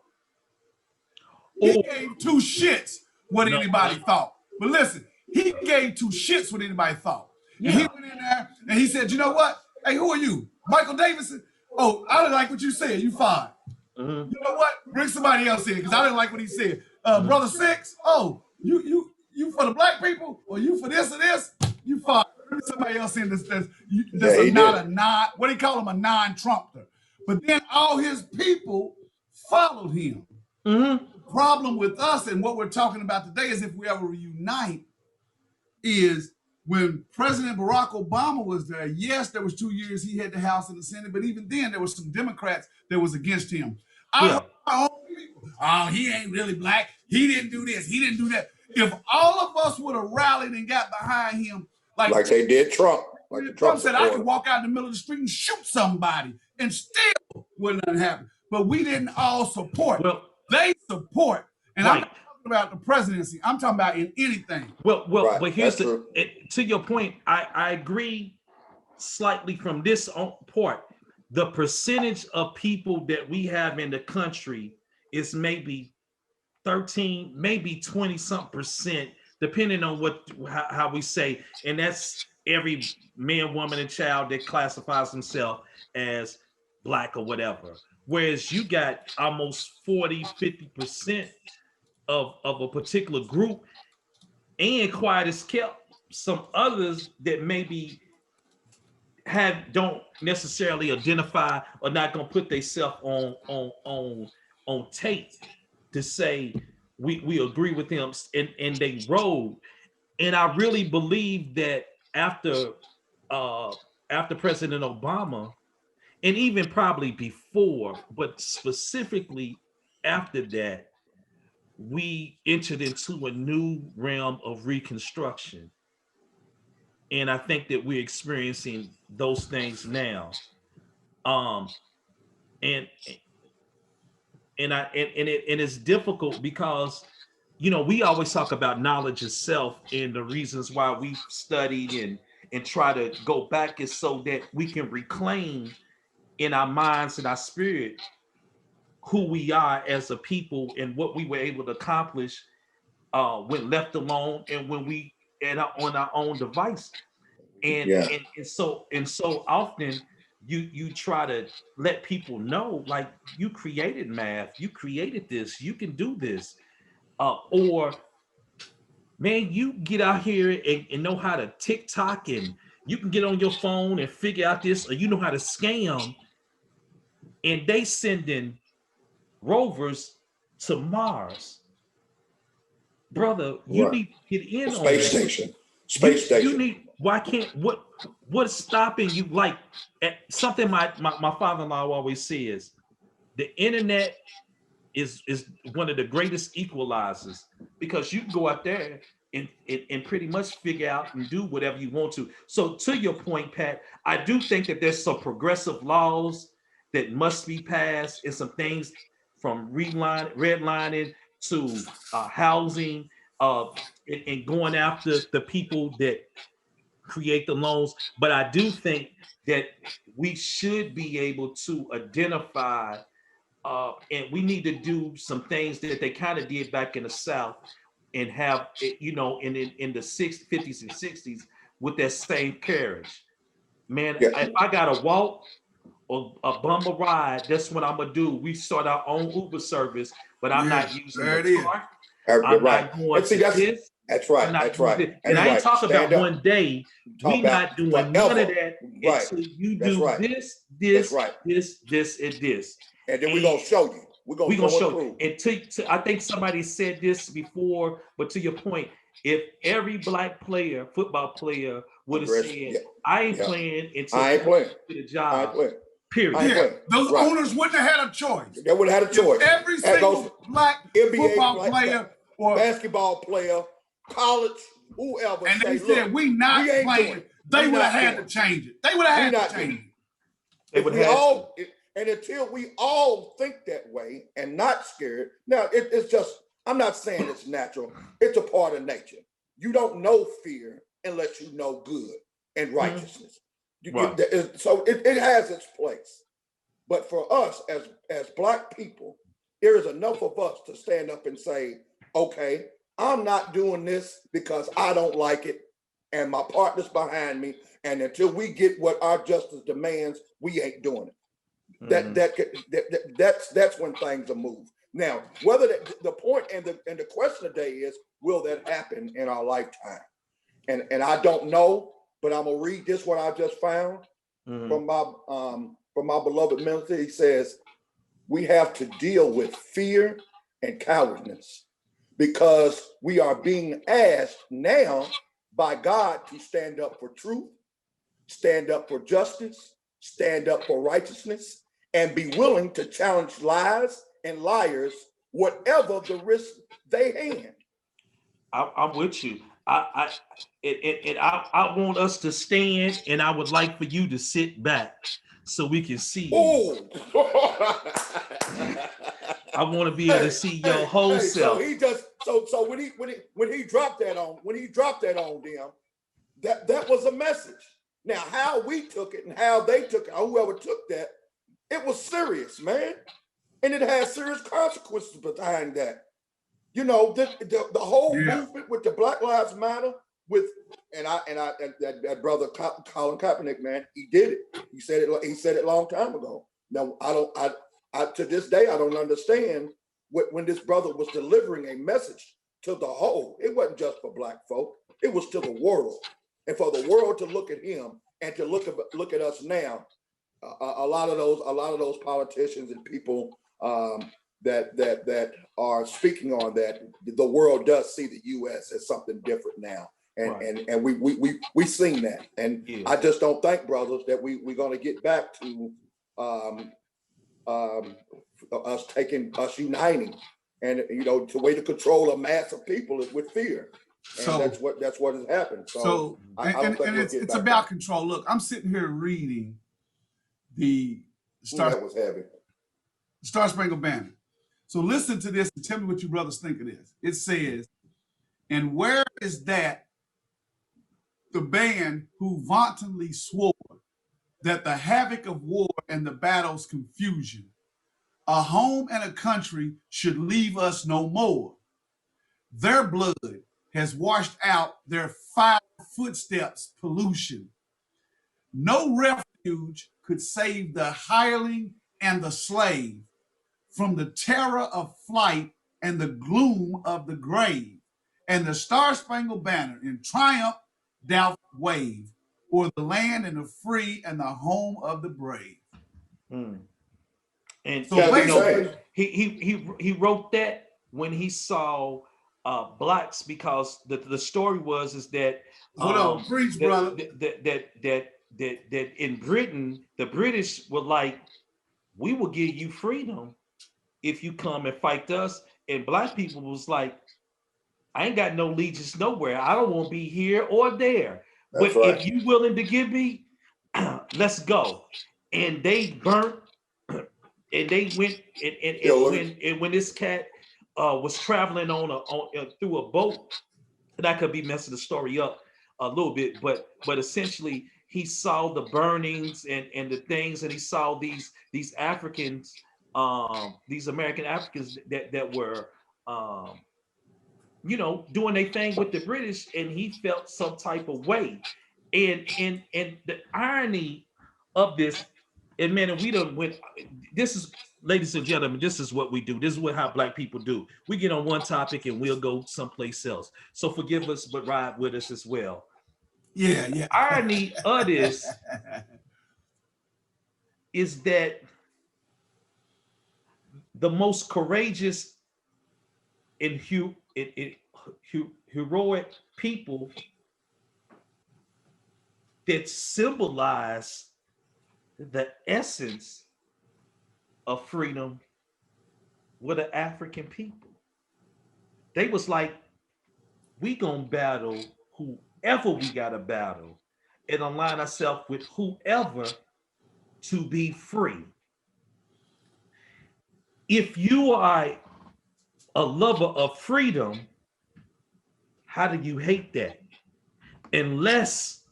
S4: he gave 2 shits what anybody thought. But listen, he gave 2 shits what anybody thought. Yeah. And he went in there and he said, you know what? Hey, who are you? Michael Davidson? Oh, I didn't like what you said. You fired. You know what? Bring somebody else in because I didn't like what he said. Brother Six, oh, you for the black people? Or you for this or this? You fired. Bring somebody else in that's what do you call him? A non-Trumper. But then all his people followed him. The problem with us and what we're talking about today is if we ever reunite is when President Barack Obama was there, yes, there was 2 years he had the House and the Senate, but even then there was some Democrats that was against him. Oh, he ain't really black. He didn't do this. He didn't do that. If all of us would have rallied and got behind him, like
S3: they did Trump. Like
S4: Trump said, I could walk out in the middle of the street and shoot somebody and still wouldn't happen. But we didn't all support.
S2: Well,
S4: they support. And I'm not talking about the presidency. I'm talking about in anything.
S2: But here's to your point, I agree slightly from this part. The percentage of people that we have in the country is maybe 13, maybe 20 something percent, depending on how we say, and that's every man, woman, and child that classifies himself as black or whatever. Whereas you got almost 40, 50% of a particular group, and quiet as kept, some others that maybe don't necessarily identify or not gonna put themselves on tape to say we agree with him, and they roll. And I really believe that after President Obama, and even probably before, but specifically after that, we entered into a new realm of reconstruction. And I think that we're experiencing those things now. and it's difficult because we always talk about knowledge itself, and the reasons why we've studied and try to go back is so that we can reclaim in our minds and our spirit who we are as a people and what we were able to accomplish when left alone and when we on our own device. And,
S3: Yeah.
S2: and so often you try to let people know, like, you created math, you created this, you can do this, or man, you get out here and know how to TikTok, and you can get on your phone and figure out this, or you know how to scam, and they sending rovers to Mars. Brother, you
S3: Right.
S2: need to get in on
S3: Space
S2: that.
S3: station. Space
S2: You
S3: station.
S2: need, why can't, what's stopping you? Like, something my father-in-law always says, the internet is one of the greatest equalizers, because you can go out there and pretty much figure out and do whatever you want to. So to your point, Pat, I do think that there's some progressive laws that must be passed, and some things from redlining to housing, and going after the people that create the loans. But I do think that we should be able to identify, and we need to do some things that they kind of did back in the South, and have it, in the 50s and 60s, with that same carriage. Man,
S3: Yeah.
S2: if I got to walk or a bum a ride, that's what I'm gonna do. We start our own Uber service, but I'm not using
S4: there
S2: the
S4: it is.
S2: car. I'm
S3: Right.
S2: not going
S3: And see,
S2: to this.
S3: that's right.
S2: I'm not
S3: That's
S2: doing
S3: right.
S2: this.
S3: And
S2: And I ain't
S3: right.
S2: talking
S3: Stand
S2: about
S3: up.
S2: one day.
S3: Talk
S2: We
S3: about
S2: not doing
S3: forever.
S2: none of that
S3: Right.
S2: until you
S3: That's
S2: do
S3: right.
S2: this,
S3: That's right.
S2: this, and this.
S3: And then we're gonna show you. We're gonna show
S2: You.
S3: it through.
S2: And I think somebody said this before, but to your point, if every black player, football player, would have said,
S3: Yeah.
S2: I ain't
S3: Yeah.
S2: playing until
S3: I ain't playing.
S2: get a
S3: I ain't
S2: job,
S3: playing.
S2: period.
S3: I ain't
S4: Yeah,
S3: playing.
S4: those
S3: Right.
S4: owners wouldn't have had a choice.
S3: They would have had a choice.
S4: If every
S3: And
S4: single
S3: those
S4: black
S3: NBA
S4: football player or
S3: basketball player, college, whoever,
S4: and
S3: say,
S4: they said
S3: look,
S4: we not
S3: we ain't
S4: playing,
S3: doing it.
S4: they
S3: We
S4: would have
S3: not
S4: had to
S3: doing it.
S4: change it. They would have
S3: We
S4: had
S3: not
S4: to
S3: doing
S4: change it.
S2: They
S3: If
S2: would
S3: we
S2: have
S3: all, and until we all think that way and not scared, now it's just, I'm not saying it's natural. It's a part of nature. You don't know fear unless you know good and righteousness.
S2: Right.
S3: So it has its place. But for us as black people, there is enough of us to stand up and say, okay, I'm not doing this because I don't like it, and my partner's behind me. And until we get what our justice demands, we ain't doing it. That's when things are moved. Now, whether the point and the question today is, will that happen in our lifetime? And I don't know, but I'm gonna read this what I just found from my beloved minister. He says, we have to deal with fear and cowardness because we are being asked now by God to stand up for truth, stand up for justice, stand up for righteousness, and be willing to challenge lies and liars, whatever the risk they hand.
S2: I'm with you. I want us to stand, and I would like for you to sit back so we can see you.
S3: Oh,
S2: I want to be able to see your whole self.
S3: So he just so when he dropped that on them, that was a message. Now how we took it and how they took it, or whoever took that, it was serious, man, and it has serious consequences behind that. You know, the whole movement with the Black Lives Matter, with that brother Colin Kaepernick, man, he did it. He said it a long time ago. Now I to this day I don't understand when this brother was delivering a message to the whole. It wasn't just for black folk. It was to the world, and for the world to look at him and to look at us now. A lot of those politicians and people that are speaking on that, the world does see the U.S. as something different now, and right. and we seen that, and yeah. I just don't think, brothers, that we're going to get back to us uniting, and the way to control a mass of people is with fear, and so that's what has happened. So I don't think
S4: it's about control. Look, I'm sitting here reading the
S3: that was heavy.
S4: Star Spangled Banner. So listen to this and tell me what you brothers think of this. It says, and where is that the band who vauntingly swore that the havoc of war and the battle's confusion, a home and a country should leave us no more. Their blood has washed out their foul footsteps pollution. No refuge could save the hireling and the slave from the terror of flight and the gloom of the grave. And the Star Spangled Banner in triumph doth wave o'er the land and the free and the home of the brave.
S2: Mm. And
S4: So
S3: Yeah,
S2: you know,
S3: basically,
S2: he wrote that when he saw blacks, because the story was is that
S4: hold on, preach, brother.
S2: that in Britain, the British were like, we will give you freedom if you come and fight us. And black people was like, I ain't got no allegiance nowhere. I don't want to be here or there.
S3: that's
S2: But
S3: right.
S2: if you willing to give me, let's go. And they burnt, and they went, and when this cat was traveling through a boat, and I could be messing the story up a little bit, but essentially he saw the burnings and the things, and he saw these Africans, these American Africans that were doing their thing with the British, and he felt some type of way. And the irony of this, and man, we don't went. This is, ladies and gentlemen, this is what we do. This is how black people do. We get on one topic and we'll go someplace else. So forgive us, but ride with us as well.
S4: Yeah.
S2: The irony of this is that the most courageous and heroic people that symbolize the essence of freedom were the African people. They was like, we gonna battle whoever we gotta battle and align ourselves with whoever to be free. If you are a lover of freedom, how do you hate that? Unless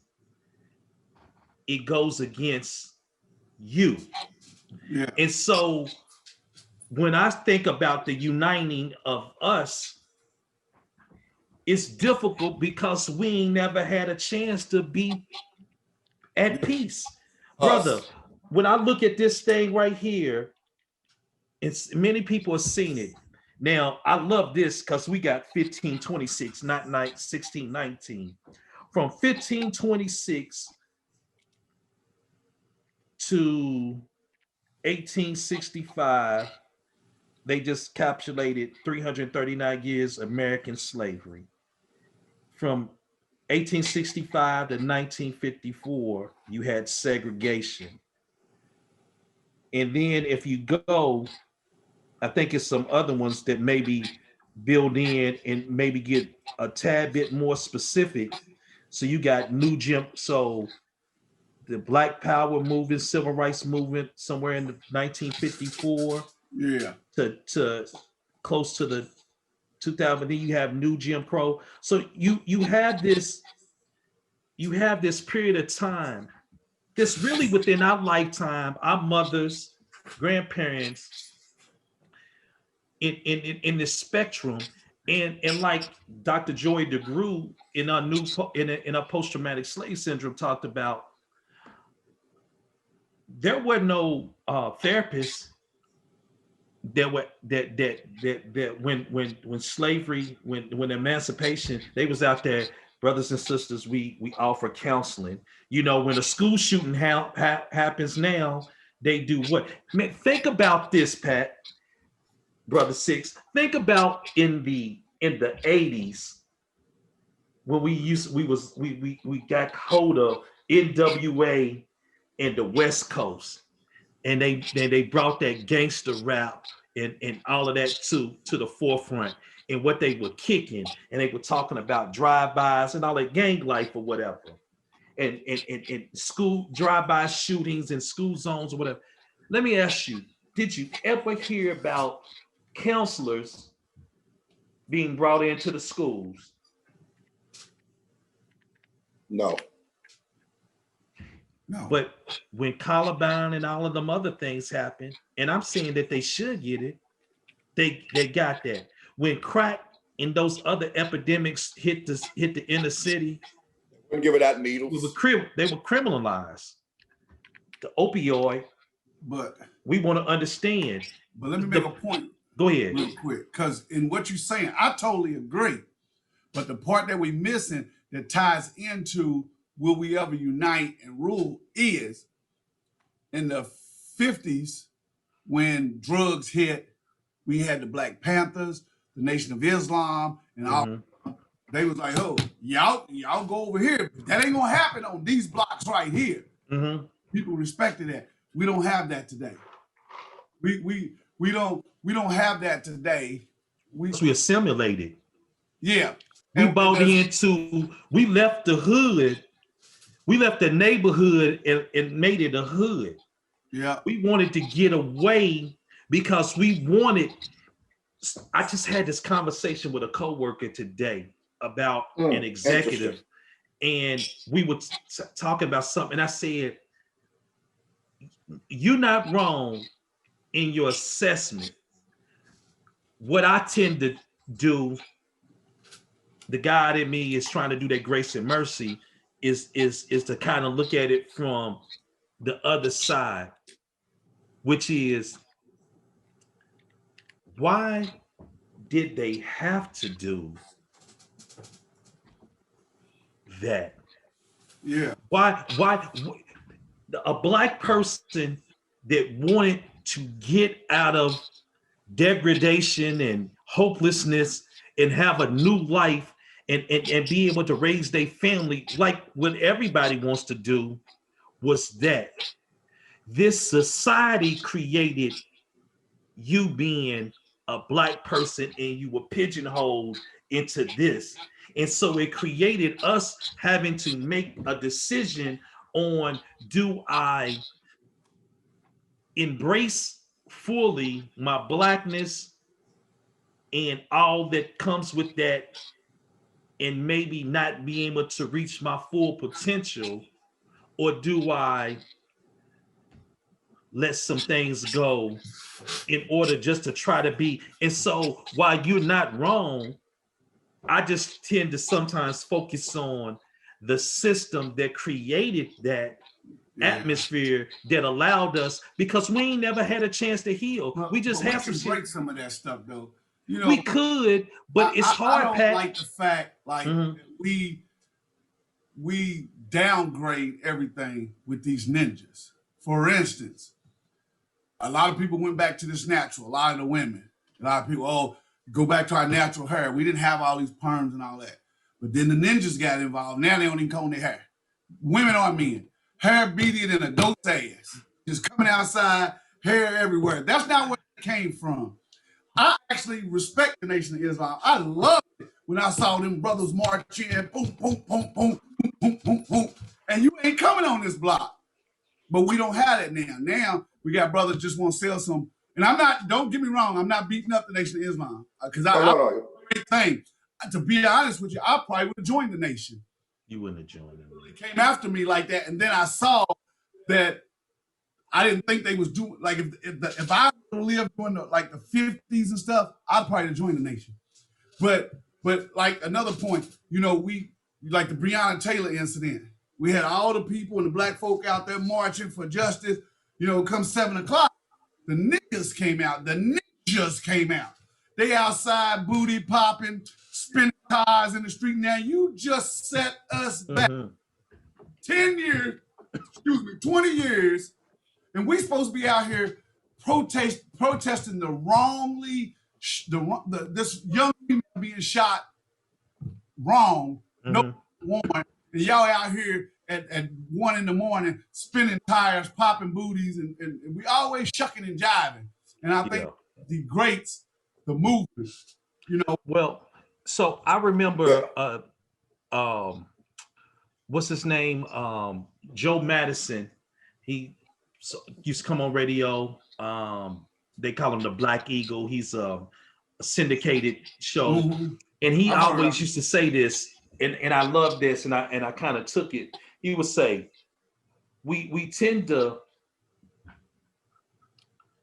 S2: it goes against you.
S4: Yeah.
S2: And so when I think about the uniting of us, it's difficult because we ain't never had a chance to be at peace. Brother, when I look at this thing right here, it's many people have seen it. Now, I love this because we got 1526, not 1619. From 1526 to 1865, they just capitulated 339 years American slavery. From 1865 to 1954, you had segregation. And then if you go, I think it's some other ones that maybe build in and maybe get a tad bit more specific. So you got so the Black Power movement, Civil Rights movement, somewhere in the 1954 to close to the 2000. Then you have New Jim Crow. So you have this period of time that's really within our lifetime, our mothers, grandparents, in this spectrum, and like Dr. Joy DeGruy in our post-traumatic slave syndrome talked about, there were no therapists that when slavery, when emancipation, they was out there. Brothers and sisters, we offer counseling. When a school shooting happens now, they do what? Man, think about this, Pat. Brother Six, think about in the 80s when we got hold of NWA in the West Coast, and they brought that gangster rap and all of that to the forefront, and what they were kicking, and they were talking about drive-bys and all that gang life or whatever, and school drive-by shootings and school zones or whatever. Let me ask you, did you ever hear about counselors being brought into the schools?
S3: No.
S4: No.
S2: But when Columbine and all of them other things happen, and I'm saying that they should get it, they got that. When crack and those other epidemics hit the inner city,
S3: Wouldn't give it out needles.
S2: they were criminalized. The opioid.
S4: But
S2: We want to understand.
S4: let me make a point.
S2: Go ahead.
S4: Real quick, because in what you're saying, I totally agree. But the part that we're missing that ties into will we ever unite and rule is in the 50s when drugs hit, we had the Black Panthers, the Nation of Islam, and all. They was like, oh, y'all go over here. That ain't gonna happen on these blocks right here. People respected that. We don't have that today. We don't have that today. We
S2: assimilated.
S4: Yeah.
S2: We bought into, we left the hood, we left the neighborhood and made it a hood.
S4: Yeah.
S2: We wanted to get away because we wanted, I just had this conversation with a coworker today about an executive, and we were talking about something, and I said, you're not wrong in your assessment. What I tend to do, the God in me is trying to do that grace and mercy, is to kind of look at it from the other side, which is, why did they have to do that?
S4: Yeah.
S2: Why a Black person that wanted to get out of degradation and hopelessness and have a new life and be able to raise their family like what everybody wants to do, was that this society created you being a Black person and you were pigeonholed into this. And so it created us having to make a decision on, do I embrace fully my Blackness and all that comes with that, and maybe not be able to reach my full potential, or do I let some things go in order just to try to be? And so while you're not wrong, I just tend to sometimes focus on the system that created that atmosphere that allowed us, because we ain't never had a chance to heal. We just have to
S4: break some of that stuff though. You know,
S2: we could, but it's hard.
S4: I don't
S2: Pat.
S4: like the fact we downgrade everything with these ninjas. For instance, a lot of people went back to this natural. A lot of the women, a lot of people, go back to our natural hair. We didn't have all these perms and all that. But then the ninjas got involved. Now they don't even comb their hair. Women or men, hair beaded in a goat's ass, just coming outside, hair everywhere. That's not where it came from. I actually respect the Nation of Islam. I loved it when I saw them brothers march in, boom, boom, boom, boom, boom, boom, boom, boom. And you ain't coming on this block. But we don't have it now. Now we got brothers just want to sell some. And don't get me wrong, I'm not beating up the Nation of Islam. Because great thing. To be honest with you, I probably would have joined the Nation.
S2: You wouldn't have joined them.
S4: They came after me like that. And then I saw that I didn't think they was doing, like, if I lived during the 50s and stuff, I'd probably have joined the Nation. But like another point, we, like the Breonna Taylor incident, we had all the people and the Black folk out there marching for justice. Come 7 o'clock, the niggas came out. The ninjas came out. They outside, booty popping, spinning tires in the street. Now you just set us back 10 years, 20 years, and we supposed to be out here protesting the wrongly, this young female being shot wrong, no warrant, and y'all out here at 1 a.m. spinning tires, popping booties, and we always shucking and jiving. And I think degrades the movement.
S2: Well, so I remember what's his name? Joe Madison. He used to come on radio. they call him the Black Eagle. He's a syndicated show,
S4: Mhm.
S2: and he
S4: I've heard of
S2: always
S4: him.
S2: used to say this, and I love this, and I kind of took it. He would say, we tend to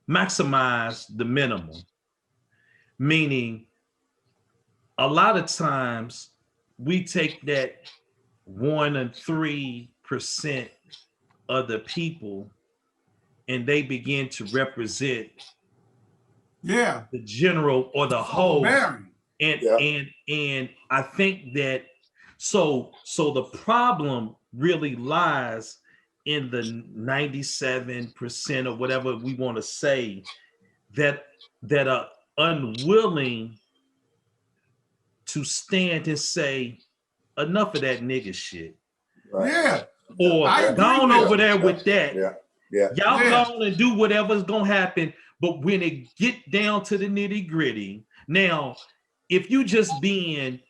S2: maximize the minimum, meaning a lot of times we take that 1 and 3% of the people and they begin to represent
S4: Yeah.
S2: the general or the whole.
S4: Overbearing.
S2: And
S3: Yeah.
S2: and I think that so the problem really lies in the 97% or whatever we want to say that are unwilling to stand and say enough of that nigga shit.
S3: Right.
S4: Yeah.
S2: Or
S4: I agree
S2: gone
S4: with
S2: over
S4: you.
S2: there with that.
S3: Yeah. Yeah.
S2: Y'all
S4: Yeah.
S2: go on and do whatever's gonna happen. But when it get down to the nitty gritty, now, if you shucking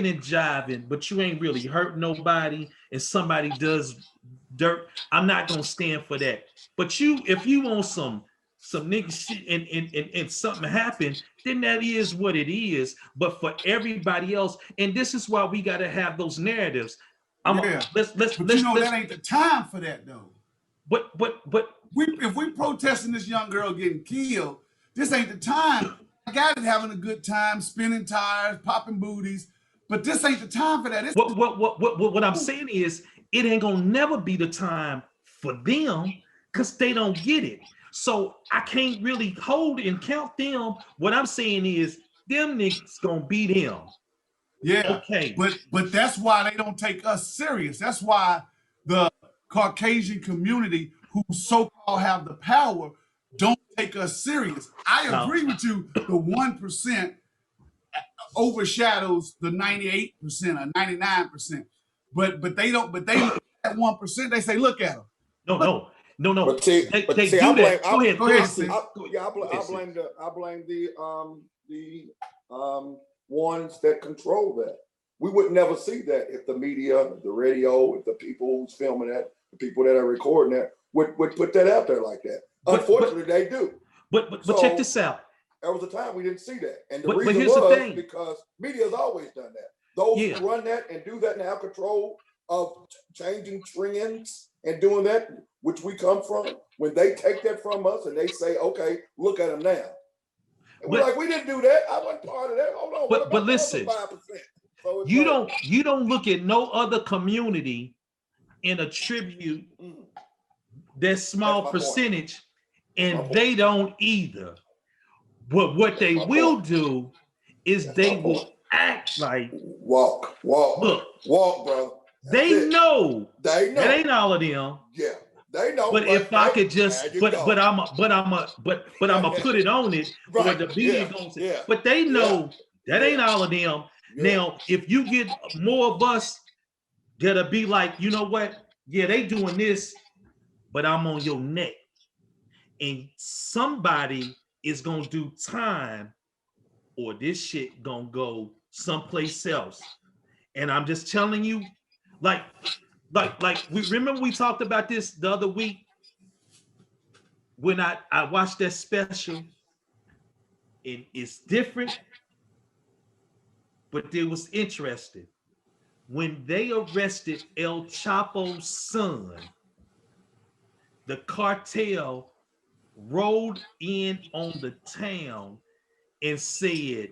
S2: and jiving, but you ain't really hurt nobody, and somebody does dirt, I'm not gonna stand for that. But if you want some nigga shit and something happened, then that is what it is. But for everybody else, and this is why we gotta have those narratives.
S4: Yeah. But that ain't the time for that though.
S2: But
S4: If we protesting this young girl getting killed, this ain't the time. I got it having a good time, spinning tires, popping booties, but this ain't the time for that.
S2: what I'm saying is, it ain't gonna never be the time for them because they don't get it. So I can't really hold and count them. What I'm saying is, them niggas gonna be them.
S4: Yeah.
S2: Okay.
S4: But that's why they don't take us serious. That's why the Caucasian community who so-called have the power don't take us serious. I agree with you. The 1% overshadows the 98% or 99%. But they don't. But they look at 1%. They say, look at them.
S2: No.
S3: But see,
S2: they
S3: I
S2: do
S3: blame.
S2: that. Go ahead.
S4: Go ahead,
S3: I
S4: sis.
S3: blame the ones that control that. We would never see that if the media, the radio, if the people who's filming that, the people that are recording that would put that out there like that. Unfortunately, they do.
S2: But
S3: So,
S2: check this out.
S3: There was a time we didn't see that, and the
S2: But
S3: reason
S2: here's the
S3: was
S2: thing.
S3: because media's always done that. Those who run that and do that and have control of changing trends and doing that, which we come from, when they take that from us and they say, "Okay, look at them now," and we're like, "We didn't do that. I wasn't part of that." Hold on,
S2: but listen,
S3: 5%? So
S2: you don't look at no other community and attribute that small percentage, and they don't either. But what they will do is they will act like
S3: walk,
S2: look,
S3: bro.
S2: They know
S3: that
S2: ain't all of them.
S3: Yeah, they know.
S2: But if I could just, but I'm a put it on it, or
S3: Right.
S2: the media gonna say.
S3: Yeah.
S2: But they know that
S3: Yeah.
S2: ain't all of them.
S3: Yeah.
S2: Now, if you get more of us that'll be like, you know what? Yeah, they doing this, but I'm on your neck, and somebody is gonna do time, or this shit gonna go someplace else. And I'm just telling you, like we remember we talked about this the other week when I watched that special. It's different, but it was interesting. When they arrested El Chapo's son, the cartel rolled in on the town and started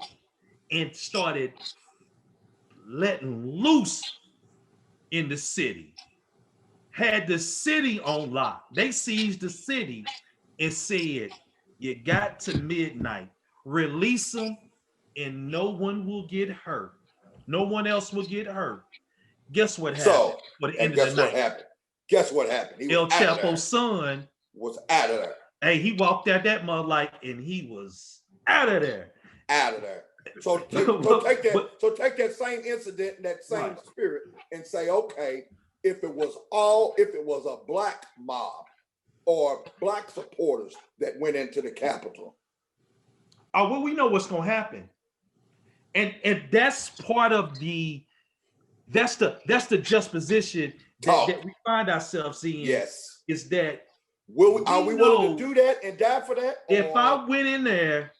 S2: letting loose in the city. Had the city on lock. They seized the city and said, you got to midnight. Release them and no one will get hurt. No one else will get hurt. Guess what happened?
S3: Guess what happened?
S2: El Chapo's son
S3: was out of there.
S2: Hey, he walked out that mud and he was out of there.
S3: Out of there. So take that same incident, that same spirit, and say, okay, if it was a black mob or black supporters that went into the Capitol.
S2: Oh, well, we know what's gonna happen. And that's part of that's the juxtaposition that we find ourselves in.
S3: Yes.
S2: Is that
S3: Are we willing to do that and die for that?
S2: If I went in there,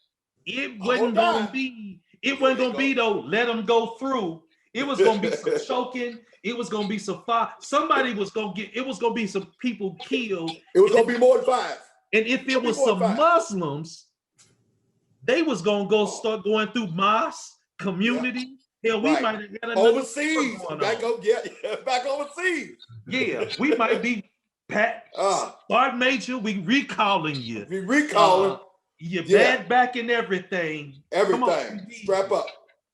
S2: it wasn't
S3: gonna
S2: gonna be. It wasn't gonna be though. Let them go through. It was gonna be some choking. It was gonna be some fire. Somebody was gonna get. It was gonna be some people killed.
S3: It was gonna be more than 5.
S2: And if it was some Muslims, they was gonna go start going through mosque community. Hell, we might have got another
S3: overseas. Back overseas.
S2: Yeah, we might be Sergeant Major. We recalling you.
S3: We recalling.
S2: Your bad back and everything.
S3: Everything. Strap up.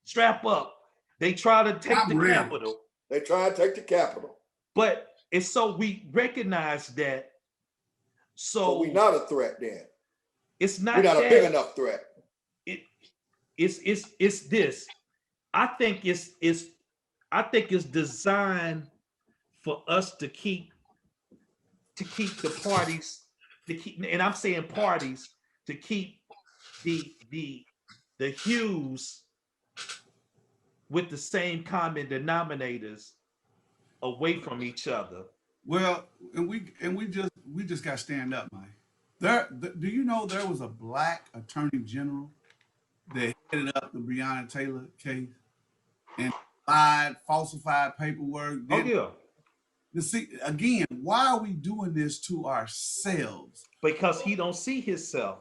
S2: Strap up. They try to take the capital.
S3: They try to take the capital.
S2: But it's so we recognize that. So
S3: we're not a threat then.
S2: It's not.
S3: We're not a big enough threat.
S2: It's this. I think it's designed for us to keep the parties, and I'm saying parties, to keep the hues with the same common denominators away from each other.
S4: Well, and we just got to stand up, man. Do you know there was a black attorney general that headed up the Breonna Taylor case and falsified paperwork? See, again, why are we doing this to ourselves?
S2: Because he don't see himself.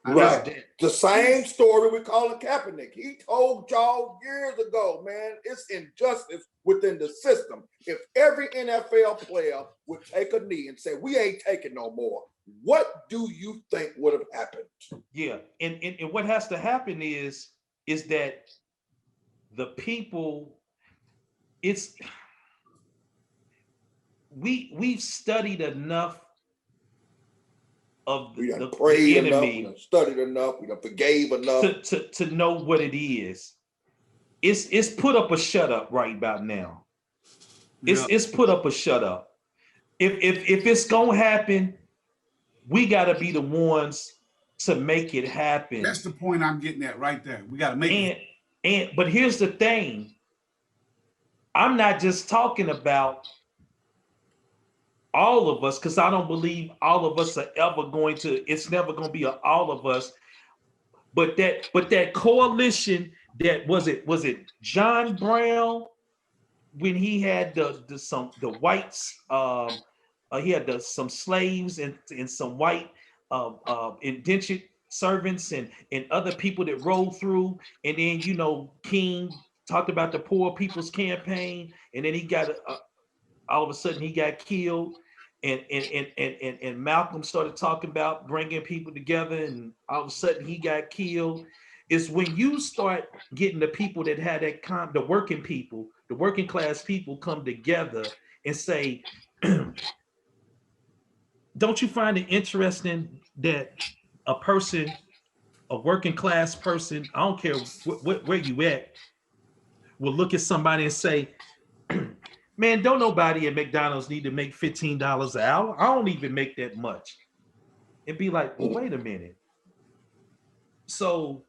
S3: Right. The same story with Colin Kaepernick. He told y'all years ago, man, it's injustice within the system. If every NFL player would take a knee and say, we ain't taking no more, what do you think would have happened?
S2: Yeah. And what has to happen is that the people, we've studied enough of
S3: we done
S2: the
S3: prayed
S2: enemy,
S3: enough, we done studied enough, we done forgave enough
S2: to know what it is. It's put up a shut up right about now. It's put up a shut up. If it's gonna happen, we gotta be the ones to make it happen.
S4: That's the point I'm getting at right there. We gotta make it.
S2: But here's the thing. I'm not just talking about all of us, because I don't believe all of us are ever going to, it's never going to be all of us. But that coalition, that was it John Brown when he had the whites, he had some slaves and some white indentured servants and other people that rolled through, and then King talked about the Poor People's Campaign, and then he got all of a sudden he got killed, and Malcolm started talking about bringing people together, and all of a sudden he got killed. Is when you start getting the people that had that the working people, the working class people, come together and say, don't you find it interesting that a working class person, I don't care where you at, will look at somebody and say, man, don't nobody at McDonald's need to make $15 an hour. I don't even make that much. And be like, well, wait a minute. So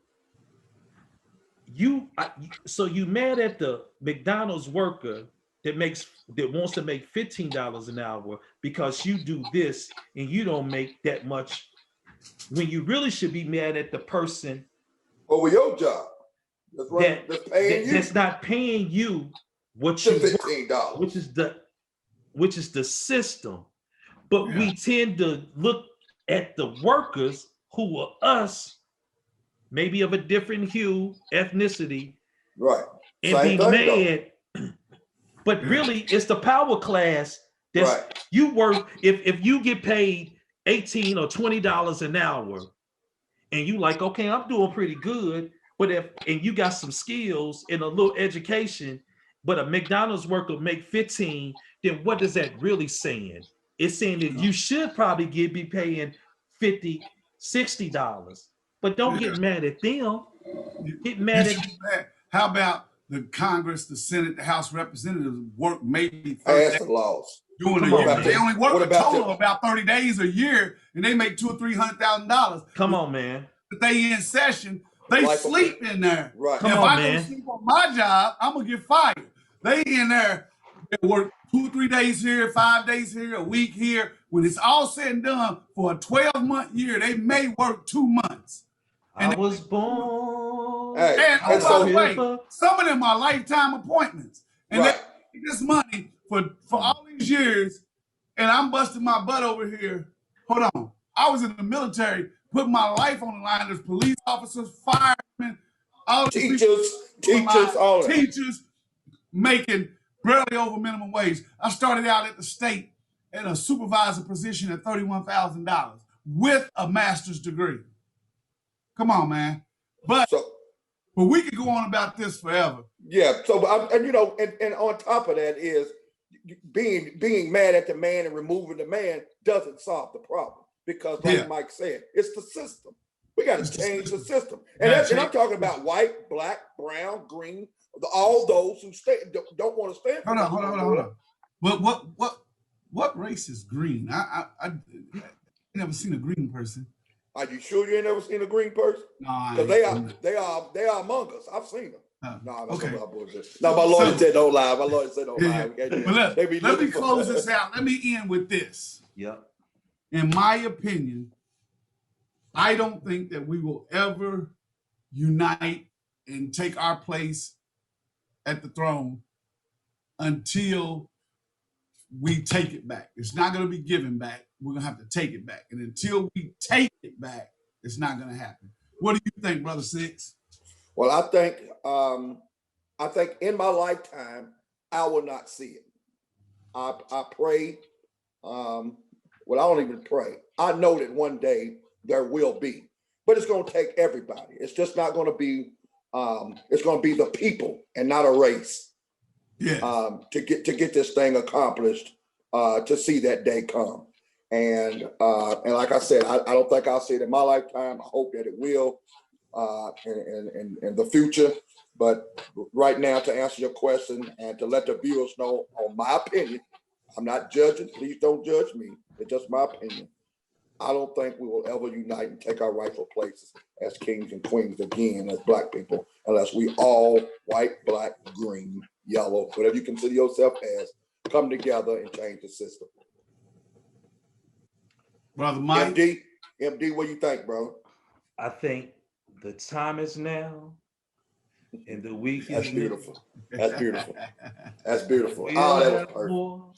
S2: you mad at the McDonald's worker that wants to make $15 an hour because you do this and you don't make that much, when you really should be mad at the person
S3: over your job
S2: that's not paying you what you
S3: $15,
S2: which is the system. But we tend to look at the workers who are us, maybe of a different hue, ethnicity,
S3: right,
S2: and be mad. But really, it's the power class that's
S3: right.
S2: You work, if you get paid $18 or $20 an hour, and you like, okay, I'm doing pretty good, but and you got some skills and a little education, but a McDonald's worker make 15, then what is that really saying? It's saying that you should probably be paying $50, $60, but don't get mad at them. Get mad at.
S4: How about the Congress, the Senate, the House of Representatives work maybe
S3: pass the laws
S4: doing a year? They only work a total of about 30 days a year, and they make $200,000 or $300,000.
S2: Come on, man.
S4: But they in session, they sleep in there.
S3: Right.
S4: If I don't sleep on my job, I'm gonna get fired. They in there They work 2 or 3 days here, 5 days here, a week here. When it's all said and done, for a 12-month year, they may work 2 months.
S2: I was born.
S3: Hey,
S4: And oh,
S3: and
S4: by
S3: so
S4: the way, some of them are lifetime appointments. And
S3: right.
S4: they get this money for all these years, and I'm busting my butt over here. Hold on. I was in the military, putting my life on the line. There's police officers, firemen, all these
S3: teachers, all that.
S4: teachers making barely over minimum wage. I started out at the state in a supervisor position at $31,000 with a master's degree. Come on, man. But we could go on about this forever.
S3: Yeah. So, and you know, and on top of that is being mad at the man and removing the man doesn't solve the problem, because, like Mike said, it's the system. We got to change the system, and I'm talking about white, black, brown, green, all those who don't want to stand.
S4: Hold on. What race is green? I never seen a green person.
S3: Are you sure you ain't never seen a green person?
S4: No,
S3: because they are among us. I've seen them. No, that's okay. No, my lawyer said don't lie. My lawyer said don't lie.
S4: But let me close this out. Let me end with this.
S2: Yep.
S4: In my opinion, I don't think that we will ever unite and take our place at the throne until we take it back. It's not going to be given back. We're going to have to take it back. And until we take it back, it's not going to happen. What do you think, Brother Six?
S3: Well, I think in my lifetime, I will not see it. I pray. Well, I don't even pray. I know that one day there will be, but it's going to take everybody. It's just not going to be, it's going to be the people and not a race.
S4: Yeah.
S3: To get this thing accomplished, to see that day come. And like I said, I don't think I'll see it in my lifetime. I hope that it will in the future. But right now, to answer your question and to let the viewers know, on my opinion, I'm not judging. Please don't judge me. It's just my opinion. I don't think we will ever unite and take our rightful places as kings and queens again as Black people, unless we all, white, black, green, yellow, whatever you consider yourself as, come together and change the system.
S4: Brother Mike?
S3: MD, what do you think, bro?
S2: I think the time is now, and the week
S3: That's
S2: is
S3: beautiful. That's beautiful. That's beautiful.
S2: We'll
S3: That
S2: have
S3: was perfect.
S2: more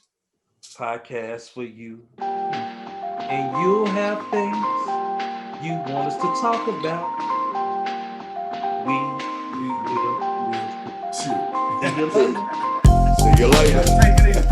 S2: podcasts for you, and you'll have things you want us to talk about. We will. See you later.
S3: See you later.
S4: Take it easy.